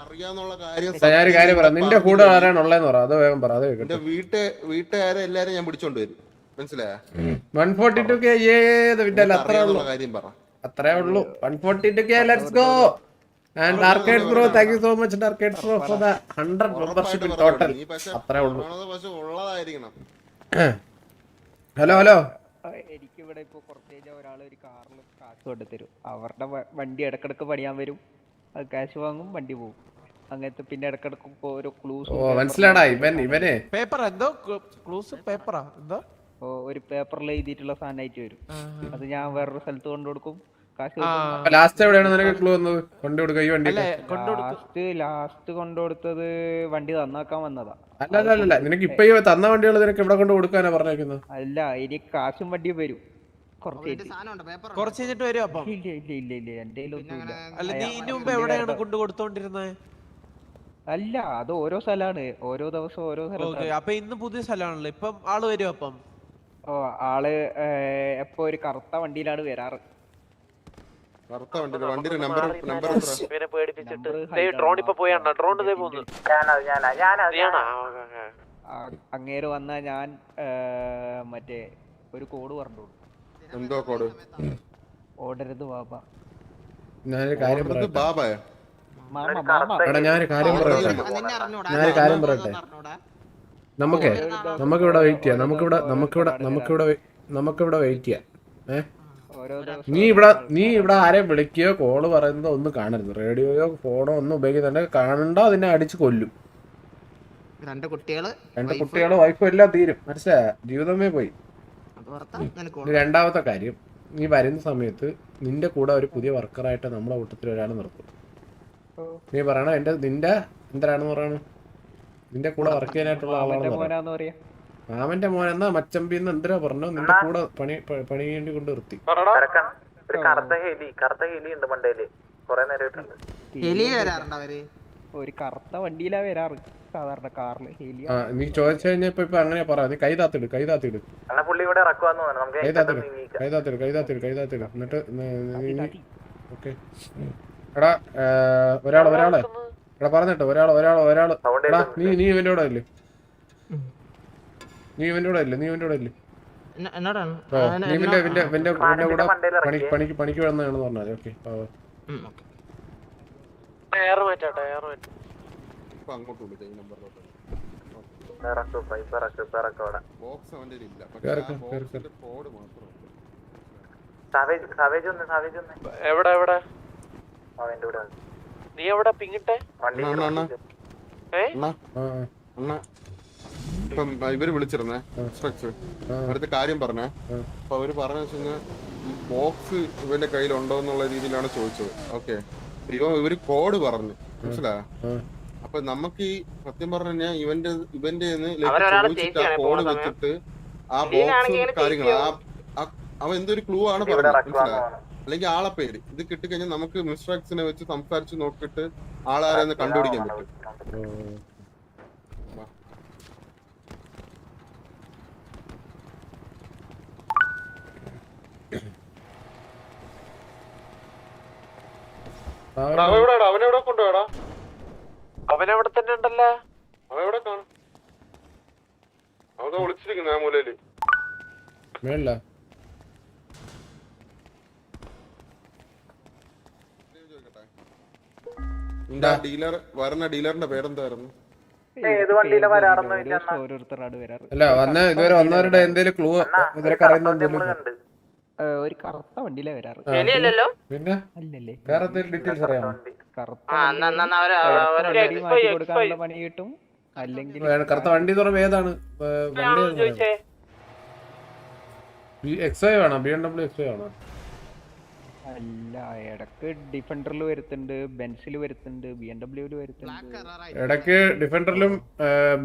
അറിയാന്നുള്ള കാര്യം ഞാനൊരു കാര്യം പറയാം, നിന്റെ കൂടെ ആരാണുള്ളതെന്ന് പറ, അത് വേഗം പറ. അത് എന്റെ വീട്ടുകാരെ എല്ലാരും ഞാൻ പിടിച്ചോണ്ട് വരും, മനസ്സിലായോ? 142K കാര്യം പറ. അത്രേ ഉള്ളൂ. 142K, let's go. And Arcade Bro, thank you so much Arcade Bro for the 100 membership in total. അത്രേ ഉള്ളൂ. ഉള്ളതായിരിക്കണം. ഹലോ എനിക്കിവിടെ ഇപ്പൊ കുറച്ച് ഒരാൾ ഒരു കാറിൽ കാശ് കൊണ്ടുതരും. അവരുടെ വണ്ടി ഇടക്കിടക്ക് പണിയാൻ വരും, അത് ക്യാഷ് വാങ്ങും, വണ്ടി പോകും. അങ്ങനത്തെ പിന്നെ ഇടക്കിടക്ക് ഓരോ ക്ലൂസ്. മനസ്സിലാടാ ഇവനെ പേപ്പർ എന്തോ ക്ലൂസ് പേപ്പറാ എന്തോ ഒരു പേപ്പറിൽ എഴുതിയിട്ടുള്ള സാധനമായിട്ട് വരും. അത് ഞാൻ വേറൊരു സ്ഥലത്ത് കൊണ്ടുകൊടുക്കും, കാശ്. ലാസ്റ്റ് എവിടെയാണ് നിനക്ക് ക്ലൂ വന്നത്? കൊണ്ടുകൊടുക്കുക ഈ വണ്ടി ലാസ്റ്റ് കൊണ്ടുകൊടുത്തത് വണ്ടി നന്നാക്കാൻ വന്നതാ. അല്ല നിനക്ക് ഇപ്പൊ ഈ തന്ന വണ്ടികൾ നിനക്ക് ഇവിടെ കൊണ്ട് കൊടുക്കാനാ പറഞ്ഞേക്കുന്നത്? അല്ല, ഇനി കാശും വണ്ടിയും വരും കുറച്ച് കഴിഞ്ഞിട്ട് വരും. അപ്പം ഇല്ല എന്റെ അല്ല, നീ ഇതിനു മുമ്പ് എവിടെയാണ് കൊണ്ടു കൊടുത്തോണ്ടിരുന്നത്? അല്ല, അത് ഓരോ സ്ഥലമാണ്, ഓരോ ദിവസം ഓരോ സ്ഥലം. അപ്പൊ ഇന്ന് പുതിയ സ്ഥലമാണല്ലോ, ഇപ്പം ആള് വരും. അപ്പം ആള് എപ്പോ ഒരു കറുത്ത വണ്ടിയിലാണ് വരാറ്. ഇവനെ പേടിപ്പിച്ചിട്ട് ഡ്രോൺ ഇപ്പൊ പോയാ ഡ്രോൺ പോകുന്നു. അങ്ങേര് വന്നാ ഞാൻ മറ്റേ ഒരു കോഡ് പറഞ്ഞു. എന്തോ കോഡ്? ഓടരുത് ബാബ. ഞാനൊരു കാര്യം പറയട്ടെ, നമുക്കിവിടെ വെയിറ്റ് ചെയ്യാം. നമുക്കിവിടെ വെയിറ്റ് ചെയ്യാം. നീ ഇവിടെ ആരെ വിളിക്കുകയോ കോള് പറയുന്നതോ ഒന്നും കാണരുത്. റേഡിയോയോ ഫോണോ ഒന്നും ഉപയോഗിക്കുന്നുണ്ടെങ്കിൽ കാണണ്ട, അതിനെ അടിച്ച് കൊല്ലും. 2 കുട്ടികള് വൈഫും എല്ലാം തീരും, മനസ്സിലായ? ജീവിതമേ പോയി. രണ്ടാമത്തെ കാര്യം, നീ വരുന്ന സമയത്ത് നിന്റെ കൂടെ ഒരു പുതിയ വർക്കറായിട്ട് നമ്മളെ കൂട്ടത്തിൽ ഒരാൾ നിർത്തും. നീ പറയണ നിന്റെ എന്തരാണെന്ന് പറയണു, നിന്റെ കൂടെ വർക്ക് ചെയ്യാനായിട്ടുള്ള ആളാണ്. മാമന്റെ മോൻ എന്നാ മച്ചമ്പിന്ന് എന്തിനാ പറഞ്ഞു, നിന്റെ കൂടെ പണി വേണ്ടി കൊണ്ട് നിർത്തി. ഒരു കറുത്ത ഹെലി ഉണ്ട് മണ്ടയില്. കൊറേ നേരം ഒരു കറുത്ത വണ്ടിയിലാ വരാറ് സാധാരണ കാറില് ഹെലിയ. ആ നീ ചോദിച്ചു കഴിഞ്ഞാ ഇപ്പൊ അങ്ങനെ പറ. നീ കൈ താത്തിട് പുള്ളി ഇവിടെ ഇറക്കുവാന്ന് തോന്നുന്നു. നമുക്ക് കൈ താത്തിട് എന്നിട്ട് ഓക്കെ. എടാ ഒരാളെ എടാ പറഞ്ഞിട്ടോ ഒരാള് എടാ നീ ഇവന്റെ കൂടെ ഇല്ലേ? നീ ഇവന്റെ കൂടെ ഇല്ലേ? എന്നോടാണ് ഓ നീ ഇവന്റെ കൂടെ പണിക്ക് വന്നതാണെന്ന് പറഞ്ഞാൽ ഓക്കെ. ടയർ മാറ്റാം. ഇപ്പൊ അങ്ങോട്ട് വിളിക്കാം ഈ നമ്പറിലോട്ട്. ബോക്സ് അവന്റെ ഇല്ല, പക്ഷെ ആ ബോക്സിന്റെ കോഡ് മാത്രം എവിടെ നീ എവിടെ പിങ്ങിട്ടെ? ഇപ്പം ഇവര് വിളിച്ചിരുന്നേ ഇൻസ്ട്രക്ടർ അടുത്ത കാര്യം പറഞ്ഞേ. അപ്പൊ അവര് പറഞ്ഞ വെച്ചാൽ ബോക്സ് ഇവന്റെ കയ്യിലുണ്ടോ എന്നുള്ള രീതിയിലാണ് ചോദിച്ചത്. ഓക്കെ, ഇവര് കോഡ് പറഞ്ഞു, മനസ്സിലായോ? അപ്പൊ നമുക്ക് ഈ സത്യം പറഞ്ഞു കഴിഞ്ഞാൽ ഇവന്റെ ചോദിച്ചിട്ട് ആ കോഡ് വെച്ചിട്ട് ആ ബോക്സും കാര്യങ്ങളും അവൻ എന്തൊരു ക്ലൂ ആണ് പറഞ്ഞത്, മനസ്സിലായോ? അല്ലെങ്കിൽ ആളെ പേര് ഇത് കിട്ടിക്കഴിഞ്ഞാൽ നമുക്ക് മിസ്റ്റർ എക്സിനെ വെച്ച് സംസാരിച്ച് നോക്കിയിട്ട് ആളാരെന്ന് കണ്ടുപിടിക്കാൻ പറ്റും. അവനെവിടെ കൊണ്ടുപോടാ? അവനവിടെ തന്നെ ഉണ്ടല്ലോ. അവനെവിടെ കാണും? അവൻ വിളിച്ചിരിക്കുന്ന ആ മൂലയില് ഡീലറിന്റെ പേരെന്തായിരുന്നു? ഓരോരുത്തരാണ് വരാറ്. അല്ല ഇതുവരെ വന്നവരുടെ എന്തെങ്കിലും ക്ലൂ ഇവരൊക്കെ അറിയുന്നുണ്ട്? ഒരു കറുത്ത വണ്ടിയിലാ വരാറ്. പിന്നെ അല്ലല്ലേ, വേറെ എന്തെങ്കിലും ഡീറ്റെയിൽസ് അറിയാമോ? കറുത്ത വണ്ടി മാറ്റി കൊടുക്കാനുള്ള പണി കിട്ടും. അല്ലെങ്കിൽ കറുത്ത വണ്ടി എന്ന് പറയുമ്പോ ഏതാണ് വണ്ടി? XY വേണോ? BMW XY വേണോ? അല്ല, ഇടക്ക് ഡിഫൻഡറിൽ വരുത്തുണ്ട്, ബെൻസിൽ വരുത്തുണ്ട്, BMW വരുത്തുണ്ട്. ഇടയ്ക്ക് ഡിഫൻഡറിലും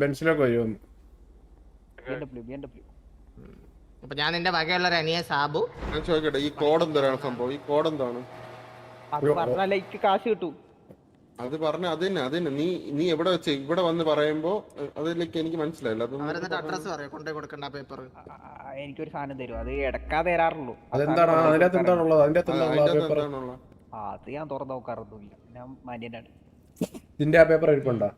ബെൻസിലൊക്കെ വരുമോ? BMW. അപ്പൊ ഞാൻ നിന്റെ വകയുള്ള അനിയ സാബു. ഞാൻ ചോദിക്കട്ടെ, ഈ കോഡ് എന്താണ് സംഭവം? ഈ കോഡ് എന്താണ്? അത് പറഞ്ഞാൽ കാശ് കിട്ടും. അത് പറഞ്ഞ അതന്നെ നീ എവിടെ വെച്ച് ഇവിടെ വന്ന് പറയുമ്പോ അതിലേക്ക് എനിക്ക് മനസ്സിലായില്ല. എനിക്കൊരു സാധനം തരും, അത് ഇടക്കാ തരാറുള്ളൂ. അതെന്താണ്? അതിനകത്ത് എന്താണുള്ളത്? അത് ഞാൻ തുറന്നു നോക്കാറൊന്നുമില്ല, ഞാൻ മാന്യനാണ്. ഇതിന്റെ ആ പേപ്പർ ഇരിപ്പുണ്ടോ?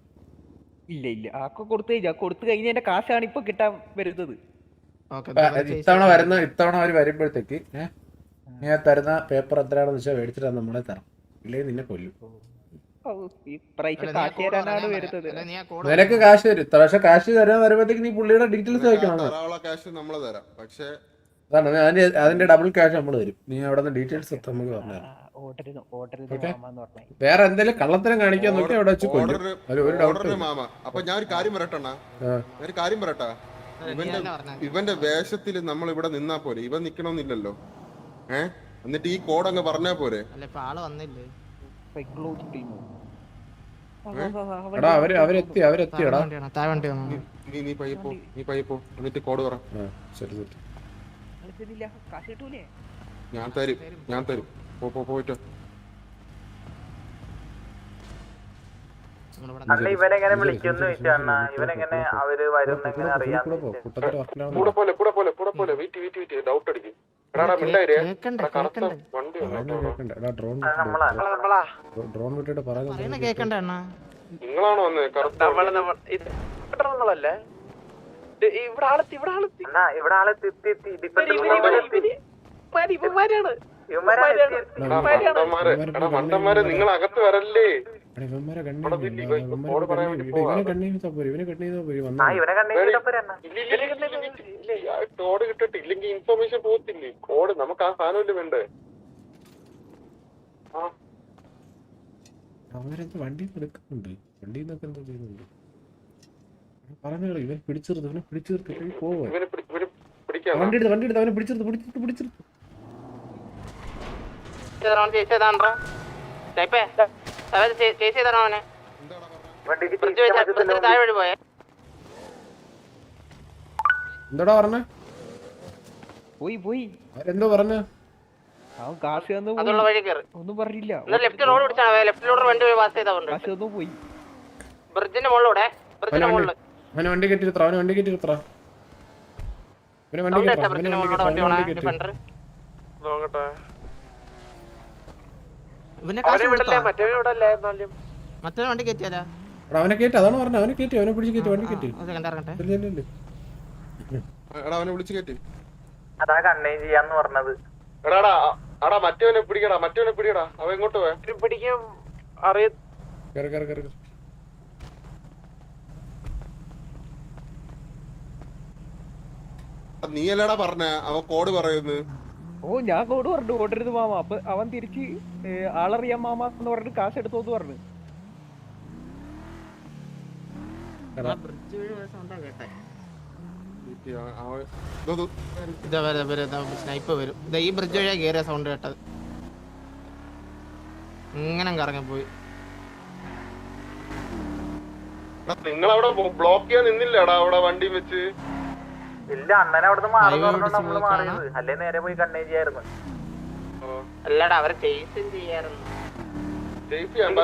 ഇല്ല ആക്കെ കൊടുത്തു കഴിഞ്ഞതിന്റെ കാശാണ് ഇപ്പൊ കിട്ടാൻ വരുന്നത്. ഇത്തവണ അവര് വരുമ്പോഴത്തേക്ക് ഞാൻ തരുന്ന പേപ്പർ എത്രയാണെന്ന് വെച്ചാൽ മേടിച്ചിട്ട് നമ്മളെ തരാം, ഇല്ലെങ്കിൽ നിന്നെ കൊല്ലും. നിനക്ക് കാശ് തരും, പക്ഷെ കാശ് തരാൻ വരുമ്പോഴത്തേക്ക് നീ പുള്ളിയുടെ ഡീറ്റെയിൽസ് ചോദിക്കണം. അതാണ് അതിന്റെ ഡബിൾ ക്യാഷ് നമ്മൾ തരും. നീ അവിടെ നിന്ന് ഡീറ്റെയിൽസ് നമുക്ക് പറഞ്ഞുതരാം. വേറെ എന്തെങ്കിലും കള്ളത്തരം കാണിക്കാൻ നോക്കി അവിടെ വെച്ച് കൊല്ലും. അപ്പൊ ഞാൻ ഒരു കാര്യം പറയട്ടെ, ഇവന്റെ വേഷത്തിൽ നമ്മൾ ഇവിടെ നിന്നാ പോരെ? ഇവൻ നിക്കണമെന്നില്ലല്ലോ. എന്നിട്ട് ഈ കോഡ് അങ്ങ് പറഞ്ഞാ പോരെ? എടാ അവരെത്തിയടാ. നീ പയ്യപ്പോ എന്നിട്ട് കോഡ് പറ. ശരി ഞാൻ തരും പോയിട്ട്. അല്ല, ഇവനെങ്ങനെ വിളിക്കുന്നു ചോദിച്ചാ ഇവനെങ്ങനെ അവര് വരുന്ന അറിയാം. ഡൗട്ട് അടിക്കും. ഡ്രോൺ വിട്ടിട്ട് പറയുന്നത് നിങ്ങളാണോ വന്നേ? നമ്മളല്ലേ ഇവിടെ ആളെത്തി. മണ്ടന്മാരെ നിങ്ങൾ അകത്ത് വരല്ലേ? ഇവന്മാരെ കണ്ണി കോഡ് കിട്ടട്ടെ, ഇല്ലെങ്കിൽ ഇൻഫർമേഷൻ പോകത്തില്ലേ? കോഡ് നമുക്ക് ആ സാധനം വേണ്ടേ? അവരെന്ത് വണ്ടി എടുക്കുന്നുണ്ട്, വണ്ടിയിൽ നിന്നൊക്കെ എന്താ ചെയ്യുന്നുണ്ട്? പറഞ്ഞു ഇവൻ പിടിച്ചെടുത്ത് പോവാ. വണ്ടി എടുത്ത് അവനെ പിടിച്ചെടുത്ത് എന്താടാ പറഞ്ഞേ? പോയി എന്തോ പറഞ്ഞ? കാശ് ഒന്നും പറഞ്ഞില്ല. ലെഫ്റ്റ് റോഡ് പിടിച്ചാണ്, ലെഫ്റ്റ് റോഡ് വണ്ടി പാസ് ചെയ്താ കാശ് ഒന്നും പോയി. ബ്രിഡ്ജിന്റെ മുകളിലൂടെ ബ്രിഡ്ജിന്റെ മുകളിൽ അവനെ വണ്ടി കെട്ടിരുത്ര അവനെ വണ്ടി കെട്ടിരുത്ര ഇവനെ വണ്ടി കെട്ടാ ബ്രിഡ്ജിന്റെ മുകളിലൂടെ വണ്ടി പോണേ ഡിഫൻഡർ നോക്കട്ടെ ഇവനെ അവനെ കാശ് വിടല്ലേ കൊടുത്തോ മറ്റേ വിടല്ലേ എന്നാലും മറ്റേ വണ്ടി കയറ്റിയാലോ അവനെ കേട്ടി അതാണ് പറഞ്ഞത് അവനെ കേട്ടി അവനെ പിടിച്ച് കയറ്റി വണ്ടി കെട്ടി സെക്കൻഡ് ഇറങ്ങട്ടെ എടാ അവനെ വിളിച്ച് കയറ്റി. അതാ കണ്ണേ ചെയ്യാന്ന് പറഞ്ഞത്. എടാ മറ്റവനെ പിടിക്കടാ അവൻ എങ്ങോട്ട് പോയ? പിടിക്കാൻ അറിയ കേറി കേറി കേറി നീ അല്ലടാ പറഞ്ഞ അവൻ കോഡ് പറയുന്നു. ഓ ഞാൻ കോട് പറഞ്ഞു ഓടരുത് മാമ. അപ്പൊ അവൻ തിരിച്ച് ആളറിയാം മാമ എന്ന് പറഞ്ഞിട്ട് കാശ് എടുത്തോന്ന് പറഞ്ഞു. ബ്രിഡ്ജ് വഴി സൗണ്ടാ കേട്ടെ അവൻ സ്നൈപ്പ് വരും ഈ ബ്രിഡ്ജ് വഴിയാ കേറിയ സൗണ്ട് കേട്ടത് ഇങ്ങനെ കറങ്ങിപ്പോയി നിങ്ങളവിടെ ബ്ലോക്ക് ചെയ്യാൻ നിന്നില്ലടാ അവിടെ വണ്ടി വെച്ച്. ഇല്ല അണ്ണനെ അവിടുന്ന് മാറി നമ്മള് മാറിയത്. അല്ലേ നേരെ പോയി കണ്ണേ ചെയ്യായിരുന്നു. അല്ലടാ അവരെ ചേസും ചെയ്യാറുണ്ട് സേഫ് ചെയ്യാം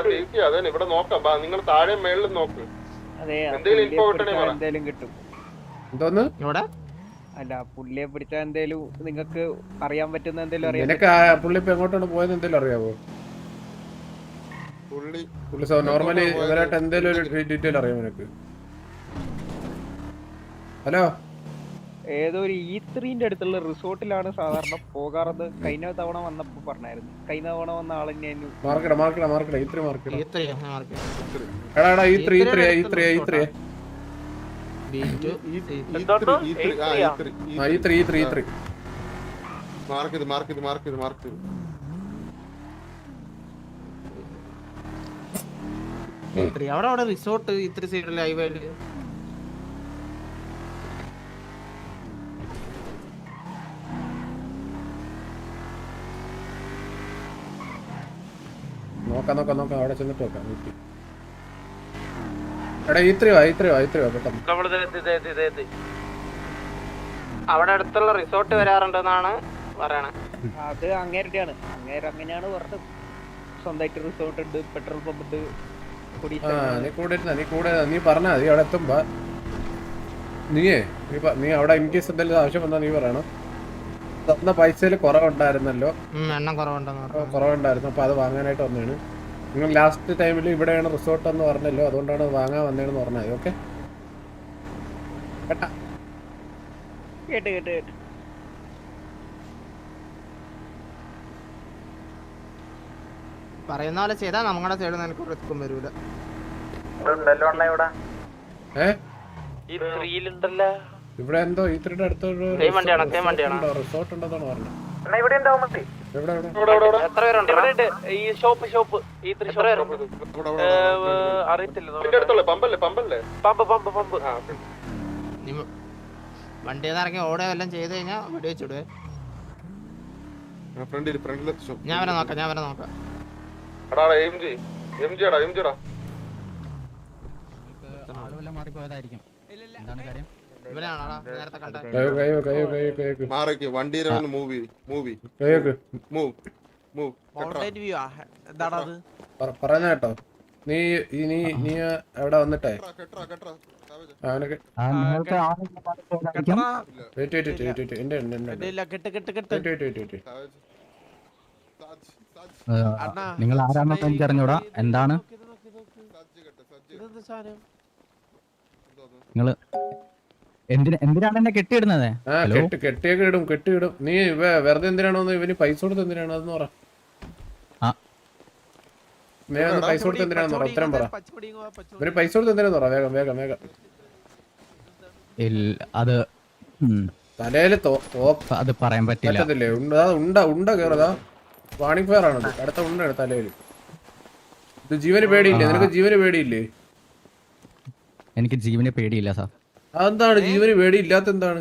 അതെ ഇവിടെ നോക്കാം. നിങ്ങൾ താഴെ മേളിൽ നോക്ക്. അതെ എന്തേലും info കിട്ടണേ പറ. എന്തേലും കിട്ടും. എന്തോന്ന് ഇവിടെ അല്ല പുള്ളിയെ പിടിച്ച എന്തേലും നിങ്ങക്ക് അറിയാൻ പറ്റുന്ന എന്തേലും അറിയാൻ നിനക്ക് പുള്ളി ഇപ്പൊ എങ്ങോട്ടാണ് പോയത് എന്തെങ്കിലും അറിയാവോ? പുള്ളി പുള്ളി നോർമലി ഇവരായിട്ട് എന്തെങ്കിലും ഒരു ഡീറ്റെയിൽ അറിയാമോ നിനക്ക്? ഹലോ ഏതോ ഒരു E3ന്റെ അടുത്തുള്ള റിസോർട്ടിലാണ് സാധാരണ പോകാറത്. കഴിഞ്ഞ തവണ വന്നപ്പോ പറഞ്ഞായിരുന്നു. കഴിഞ്ഞ തവണ വന്ന ആളെന്നെ മാർക്കടാ ഇത്ര മാർക്കടാ എടാ ഈ3 മാർക്ക് അവിടെ റിസോർട്ട് ഇത്ര സൈഡിൽ ഹൈവേയില് നോക്കാം അവിടെ ചെന്നിട്ട് നോക്കാം. എടാ ഈ3 പെട്ടെന്ന് അവിടെ അടുത്തുള്ള റിസോർട്ട് വരാറുണ്ടെന്നാണ് പറയണേ. അത് അങ്ങേരുടെയാണ്. അങ്ങനെയാണ് പറഞ്ഞത്. സ്വന്തമായിട്ട് റിസോർട്ട് ഉണ്ട്, പെട്രോൾ പമ്പ് ഉണ്ട്. നീ പറഞ്ഞാ മതി അവിടെ എത്തുമ്പോ. നീ അവിടെ ഇൻ കേസ് എന്തെങ്കിലും ആവശ്യം വന്നാ നീ പറയണം. തന്ന പൈസയിൽ കുറവുണ്ടായിരുന്നല്ലോ, എണ്ണം കുറവുണ്ടായിരുന്നു. അപ്പൊ അത് വാങ്ങാനായിട്ട് വന്നതാണ്. നിങ്ങൾ ലാസ്റ്റ് ടൈമിൽ ഇവിടെയാണ് റിസോർട്ട് എന്ന് പറഞ്ഞല്ലോ, അതുകൊണ്ടാണ് വാങ്ങാൻ വന്നതെന്ന് പറഞ്ഞത്. ഓക്കെ കേട്ടാ? കേട്ട് പറയുന്ന പോലെ ചെയ്താ നമ്മുടെ സൈഡിൽ നിനക്ക് റിസ്ക്കും വരൂല. ഇവിടെ എന്തോ ഈ3യുടെ അടുത്തൊരു റിസോർട്ട് ഉണ്ടെന്നാണ് പറഞ്ഞത്. എത്ര പേരുണ്ട്? ഈ ഷോപ്പ് അറിയത്തില്ല. പമ്പ് വണ്ടി ഇറങ്ങി ഓടെ വല്ലതും ചെയ്ത് കഴിഞ്ഞാൽ വെടിവെച്ചിടുവേ. ഞാൻ വരെ നോക്കാം. ഇവനാണോടാ നേരത്തെ കണ്ടത്? പറഞ്ഞ കേട്ടോ. നീ എവിടെ വന്നിട്ടേ അവനൊക്കെ നിങ്ങൾ ആരാണെന്ന് എനിക്ക് അറിഞ്ഞൂടാ. എന്താണ് നിങ്ങള് എന്തിനാണ് എന്നെ കെട്ടിയിടുന്നത്? കെട്ടിയിടും. നീ വെറുതെ എന്തിനാണോ ഇവന് പൈസ കൊടുത്ത് എന്തിനാണ് അതെന്ന് പറ. പൈസ കൊടുത്ത് എന്തിനാണെന്ന് പറ. ഉത്തരം പറ. ഇവന് പൈസ കൊടുത്ത് എന്തിനാന്ന് പറ. വേഗം അത് തലയില് അത് പറയാൻ പറ്റില്ല. ഉണ്ട കേറതാ. വാണിംഗ് ഫയർ ആണത്. അടുത്ത ഉണ്ടാണ് തലയില്. ഇത് ജീവന് പേടിയില്ലേ നിനക്ക്? ജീവന് പേടിയില്ലേ? എനിക്ക് ജീവന് പേടിയില്ല സാർ. അതെന്താണ് ജീവന് പേടിയില്ലാത്ത? എന്താണ്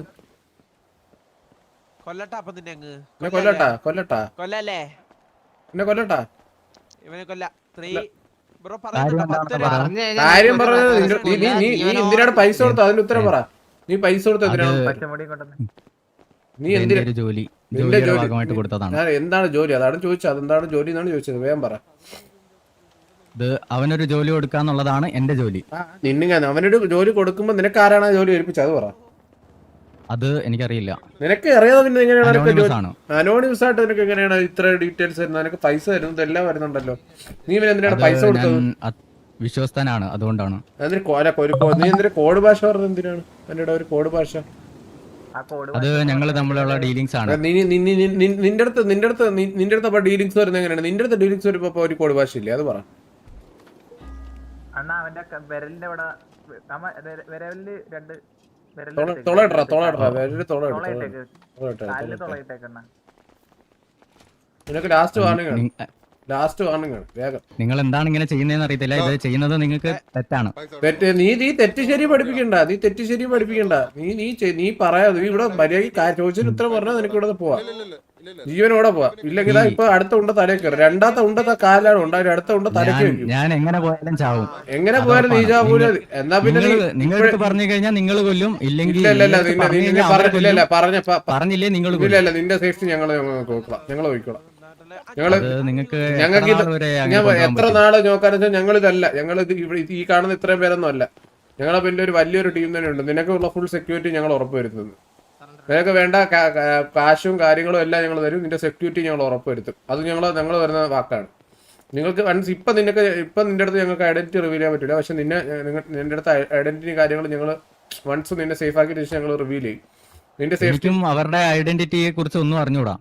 കൊല്ലട്ടാ അപ്പൊ നിന്നെ അങ്ങ് കൊല്ലട്ടാ കൊല്ലല്ലേ എന്നെ കൊല്ലട്ടാ? ഇവനെ കൊല്ല കാര്യം പറഞ്ഞത് നീ എന്തിനാണ് പൈസ കൊടുത്തത്? അതിന് ഉത്തരം പറ. നീ പൈസ കൊടുത്തത് എന്തിനാണ്? നീ എന്തിനാ ജോലി കൊടുത്തതാണ്. എന്താണ് ജോലി? അതാണ് ചോദിച്ചത്. അതെന്താണ് ജോലി എന്നാണ് ചോദിച്ചത്. വേഗം പറ. ഇത് അവനൊരു ജോലി കൊടുക്കാന്നുള്ളതാണ് എന്റെ ജോലി. അവനൊരു ജോലി കൊടുക്കുമ്പോ നിനക്ക് ആരാണ് ആ ജോലി ഏൽപ്പിച്ചത് അത് പറ. അത് എനിക്കറിയില്ല. നിനക്ക് അറിയാതെ പിന്നെ Anonymous ആണ്. അനോണിമസ് ആയിട്ട് നിനക്ക് എങ്ങനെയാണ് ഇത്ര ഡീറ്റെയിൽസ് വരുന്നത്? നിനക്ക് പൈസ വരുന്നത് എല്ലാം വരുന്നുണ്ടല്ലോ. നീ പിന്നെ എന്തിനാണ് പൈസ കൊടുത്തത്? വിശ്വസ്തനാണ്, അതുകൊണ്ടാണ്. നീ എന്തിനാ കോഡ് ഭാഷ പറഞ്ഞത്? എന്തിനാണ് എന്നോട് ഒരു കോഡ് ഭാഷ? അത് ഞങ്ങൾ തമ്മിലുള്ള ഡീലിങ്സ് ആണ്. നിന്റെ അടുത്ത് അപ്പൊ ഡീലിങ്സ് വരുന്നത് എങ്ങനെയാണ്? നിന്റെ അടുത്ത് ഡീലിങ്സ് വരുമ്പോ ഒരു കോഡ് ഭാഷ ഇല്ലേ? അത് പറ. അണ്ണാ അവന്റെ വിരലിന്റെ ഇവിടെ വിരലില് രണ്ട് നിനക്ക് ലാസ്റ്റ് വാർണിംഗ് ആണ്. വേഗം. നിങ്ങൾ എന്താണ് ഇങ്ങനെ ചെയ്യുന്നതെന്ന് അറിയത്തില്ല. ഇത് ചെയ്യുന്നത് നിങ്ങൾക്ക് തെറ്റാണ്. നീ തെറ്റ് ശരി പഠിപ്പിക്കണ്ട. നീ പറയാതെ നീ ഇവിടെ മര്യാദ ചോദിച്ചതിന് ഉത്തരം പറഞ്ഞാൽ നിനക്ക് ഇവിടെ പോവാ. ജീവനോടെ പോവാ. ഇല്ലെങ്കിൽ ഇപ്പൊ അടുത്ത ഉണ്ട തലയിൽ കയറും. രണ്ടാമത്തെ ഉണ്ടത്തെ കാലാണ് ഉണ്ടാവും. അടുത്ത ഉണ്ട തലയ്ക്ക് വെക്കും. ഞാൻ എങ്ങനെ പോയാലും ചാവും. എങ്ങനെ പോയാലും നീ ചാവൂല. എന്നാ പിന്നെ നിങ്ങൾക്ക് പറഞ്ഞു കഴിഞ്ഞാൽ നിങ്ങൾ കൊല്ലും. ഇല്ലെങ്കിൽ പറഞ്ഞില്ലേ നിങ്ങൾ ഇല്ല. നിന്റെ സേഫ്റ്റി ഞങ്ങൾ നോക്കിക്കോളാം. ഞങ്ങൾക്ക് എത്ര നാള് നോക്കാന്ന് വെച്ചാൽ ഞങ്ങളിതല്ല. ഞങ്ങളിത് ഈ കാണുന്ന ഇത്രയും പേരൊന്നും അല്ല. ഞങ്ങളെ പിന്നെ ഒരു വലിയൊരു ടീം തന്നെ ഉണ്ട്. നിനക്കുള്ള ഫുൾ സെക്യൂരിറ്റി ഞങ്ങൾ ഉറപ്പുവരുത്തുന്നു. നിനക്ക് വേണ്ട കാശും കാര്യങ്ങളും എല്ലാം ഞങ്ങൾ തരും. നിന്റെ സെക്യൂരിറ്റി ഞങ്ങൾ ഉറപ്പുവരുത്തും. അത് ഞങ്ങൾ വരുന്ന വാക്കാണ്. നിങ്ങൾക്ക് വൺസ് ഇപ്പം നിന്റെ അടുത്ത് ഞങ്ങൾക്ക് ഐഡന്റിറ്റി റിവീൽ ചെയ്യാൻ പറ്റില്ല. പക്ഷെ നിന്റെ അടുത്ത് ഐഡന്റിറ്റി കാര്യങ്ങൾ ഞങ്ങൾ വൺസ് നിന്നെ സേഫ് ആക്കിയ ശേഷം ഞങ്ങൾ റിവീൽ ചെയ്യും. നിന്റെ സേഫ്റ്റി അവരുടെ ഐഡന്റിറ്റിയെ കുറിച്ച് ഒന്നും അറിഞ്ഞൂടാ.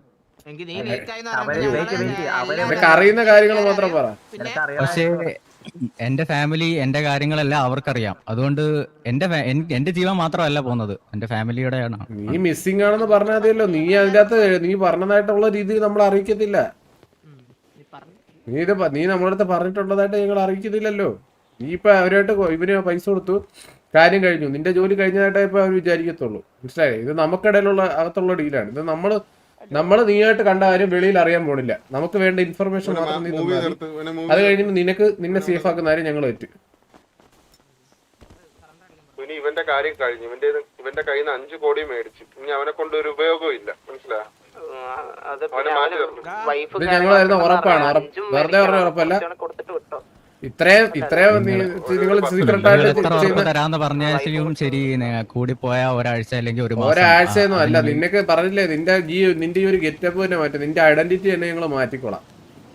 നിനക്ക് അറിയുന്ന കാര്യങ്ങൾ മാത്രം പറ. പക്ഷേ എന്റെ ഫാമിലി എന്റെ കാര്യങ്ങളെല്ലാം അവർക്കറിയാം. അതുകൊണ്ട് എന്റെ ജീവൻ മാത്രമല്ല പോകുന്നത്, എന്റെ ഫാമിലിയുടെ ആണ്. നീ മിസ്സിംഗ് ആണെന്ന് പറഞ്ഞാൽ മതിയല്ലോ. നീ അതിന്റെ അകത്ത് നീ പറഞ്ഞതായിട്ടുള്ള രീതിയിൽ നമ്മൾ അറിയിക്കത്തില്ല. നീ നമ്മുടെ അടുത്ത് പറഞ്ഞിട്ടുള്ളതായിട്ട് ഞങ്ങൾ അറിയിക്കുന്നില്ലല്ലോ. നീ ഇപ്പൊ അവരായിട്ട് ഇവന് പൈസ കൊടുത്തു, കാര്യം കഴിഞ്ഞു, നിന്റെ ജോലി കഴിഞ്ഞതായിട്ടേ ഇപ്പൊ അവർ വിചാരിക്കത്തുള്ളൂ. മനസ്സിലായി? ഇത് നമുക്കിടയിലുള്ള അകത്തുള്ള ഡീലാണ്. ഇത് നമ്മള് നീയായിട്ട് കണ്ട കാര്യം വെളിയിൽ അറിയാൻ പോണില്ല. നമുക്ക് വേണ്ട ഇൻഫർമേഷൻ മാത്രം നീ തന്നാൽ അത് കഴിഞ്ഞ് നിന്നെ സേഫ് ആക്കുന്ന കാര്യം ഞങ്ങൾ പറ്റും. ഇവന്റെ കാര്യം കഴിഞ്ഞു. ഇവന്റെ കയ്യിൽ നിന്ന് 5 കോടി മേടിച്ചു. ഇനി അവനെ കൊണ്ട് ഒരു ഉപയോഗവും ഇല്ല. മനസ്സിലായോ? ഇത് ഞങ്ങൾ തരുന്ന ഉറപ്പാണ്. വെറുതെ പറഞ്ഞ ഉറപ്പല്ല. ഇത്രയും നിങ്ങൾ തരാന്ന് പറഞ്ഞാലും ശരി, കൂടിപ്പോയ ഒരാഴ്ച അല്ലെങ്കിൽ ഒരാഴ്ചയൊന്നും അല്ല. നിനക്ക് പറഞ്ഞില്ലേ നിന്റെ ഈ ഒരു ഗെറ്റപ്പ് തന്നെ മാറ്റും. നിന്റെ ഐഡന്റിറ്റി തന്നെ ഞങ്ങൾ മാറ്റിക്കോളാം.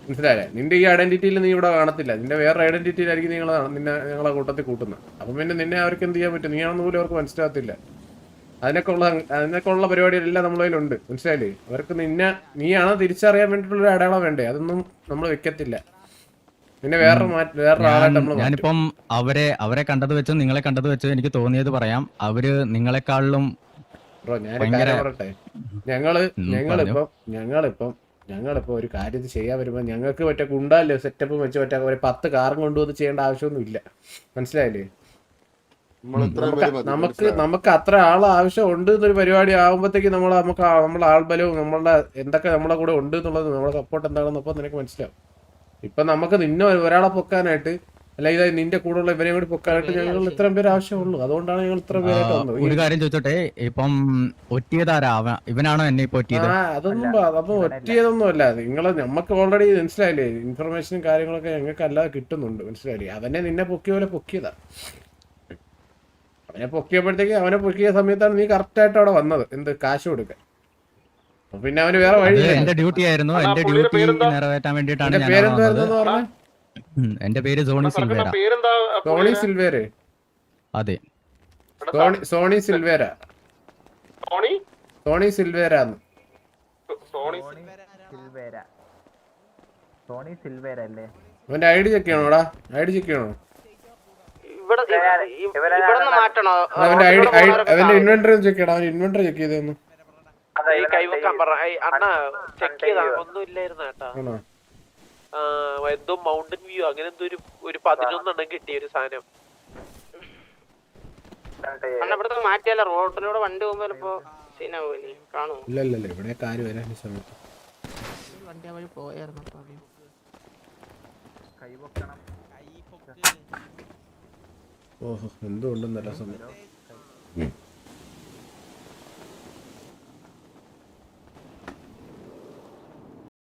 മനസ്സിലായേ? നിന്റെ ഈ ഐഡന്റിറ്റിയിൽ നീ ഇവിടെ കാണത്തില്ല. നിന്റെ വേറെ ഐഡന്റിറ്റിയിലായിരിക്കും ഞങ്ങളെ കൂട്ടത്തിൽ കൂട്ടുന്നത്. അപ്പം പിന്നെ നിന്നെ അവർക്ക് എന്ത് ചെയ്യാൻ പറ്റും? നീയാണെന്ന് പോലും അവർക്ക് മനസ്സിലാകത്തില്ല. അതിനൊക്കെ ഉള്ള പരിപാടികളെല്ലാം നമ്മളെ കയ്യിലുണ്ട്. മനസ്സിലായില്ലേ? അവർക്ക് നീയാണ് തിരിച്ചറിയാൻ വേണ്ടിയിട്ടുള്ള ഒരു അടയാളം വേണ്ടേ? അതൊന്നും നമ്മൾ വെക്കത്തില്ല. പിന്നെ ഞാനിപ്പം അവരെ കണ്ടത് വെച്ചോ നിങ്ങളെ കണ്ടത് വെച്ചോ എനിക്ക് തോന്നിയത് പറയാം. അവര് നിങ്ങളെക്കാളിലും ഞങ്ങളിപ്പോ ഒരു കാര്യം ചെയ്യാൻ വരുമ്പോ ഞങ്ങൾക്ക് മറ്റേ ഗുണ്ടല്ലേ സെറ്റപ്പ് വെച്ച് മറ്റേ 10 കാറും കൊണ്ടുവന്ന് ചെയ്യേണ്ട ആവശ്യമൊന്നും ഇല്ല. മനസ്സിലായില്ലേ? നമുക്ക് അത്ര ആൾ ആവശ്യം ഉണ്ട് എന്നൊരു പരിപാടി ആകുമ്പോഴത്തേക്ക് നമ്മളെ ആൾബലവും നമ്മളുടെ എന്തൊക്കെ നമ്മളെ കൂടെ ഉണ്ട് എന്നുള്ളത് നമ്മളെ സപ്പോർട്ട് എന്താണെന്നപ്പോ നിനക്ക് മനസ്സിലാവും. ഇപ്പൊ നമുക്ക് ഒരാളെ പൊക്കാനായിട്ട് അല്ലെങ്കിൽ നിന്റെ കൂടെ ഉള്ള ഇവരെ കൂടി പൊക്കാനായിട്ട് ഞങ്ങൾ ഇത്രയും പേര് ആവശ്യമുള്ളൂ. അതുകൊണ്ടാണ് ഞങ്ങൾ ഇത്ര പേരായിട്ട് വന്നത്. ഒരു കാര്യം ചോദിച്ചോട്ടെ, ഇപ്പം ഒറ്റിയതാരാ? ഇവനാണോ എന്നെ ഇപ്പൊ ഒറ്റിയത്? അതൊന്നും ഒറ്റിയതൊന്നും അല്ല. നമുക്ക് ഓൾറെഡി മനസ്സിലായില്ലേ? ഇൻഫർമേഷനും കാര്യങ്ങളൊക്കെ ഞങ്ങൾക്ക് അല്ലാതെ കിട്ടുന്നുണ്ട്. മനസ്സിലായില്ലേ? അവനെ നിന്നെ പൊക്കിയ പോലെ പൊക്കിയതാ. അവനെ പൊക്കിയ സമയത്താണ് നീ കറക്റ്റ് ആയിട്ട് അവിടെ വന്നത്. എന്ത് കാശ് കൊടുക്കാൻ. പിന്നെ അവന് വേറെ വഴി. എന്റെ ഡ്യൂട്ടി ആയിരുന്നു. എന്റെ ഡ്യൂട്ടി നിറവേറ്റാൻ വേണ്ടിട്ടാണ്. എന്റെ പേര് സോണി സിൽവേര. സോണി സിൽവേര? അതെ, സോണി സിൽവേര. സോണി സിൽവേരാന്ന്. സോണി സിൽവേര അല്ലേ? അവന്റെ ഐഡി ചെക്ക് ചെയ്യണോടാ? ഐഡി ചെക്ക് ചെയ്യണോ? അവന്റെ ഇൻവെന്ററി ചെക്ക് ചെയ്യണം. അവന്റെ ഇൻവെന്ററി ചെക്ക് ചെയ്തൊന്നു കൈവക്കാൻ പറ. അണ്ണാ ചെക്ക് ചെയ്താ ഒന്നും ഇല്ലായിരുന്നു കേട്ടാ. എന്തോ മൗണ്ടൻ വ്യൂ അങ്ങനെ എന്തോ ഒരു 11 കിട്ടിയ ഒരു സാധനം. ഇവിടുത്തെ മാറ്റിയല്ല, റോഡിലൂടെ വണ്ടി പോകുമ്പോ ചിലപ്പോ സീനാവൂലേ? കാണുമോ? ഇല്ല ഇവിടെ കാര്യം വരാൻ സമയത്ത് വണ്ടി വഴി പോയായിരുന്നു. കൈ പൊക്കണം. ഓഹോ എന്തുകൊണ്ടെന്നല്ല സമയം.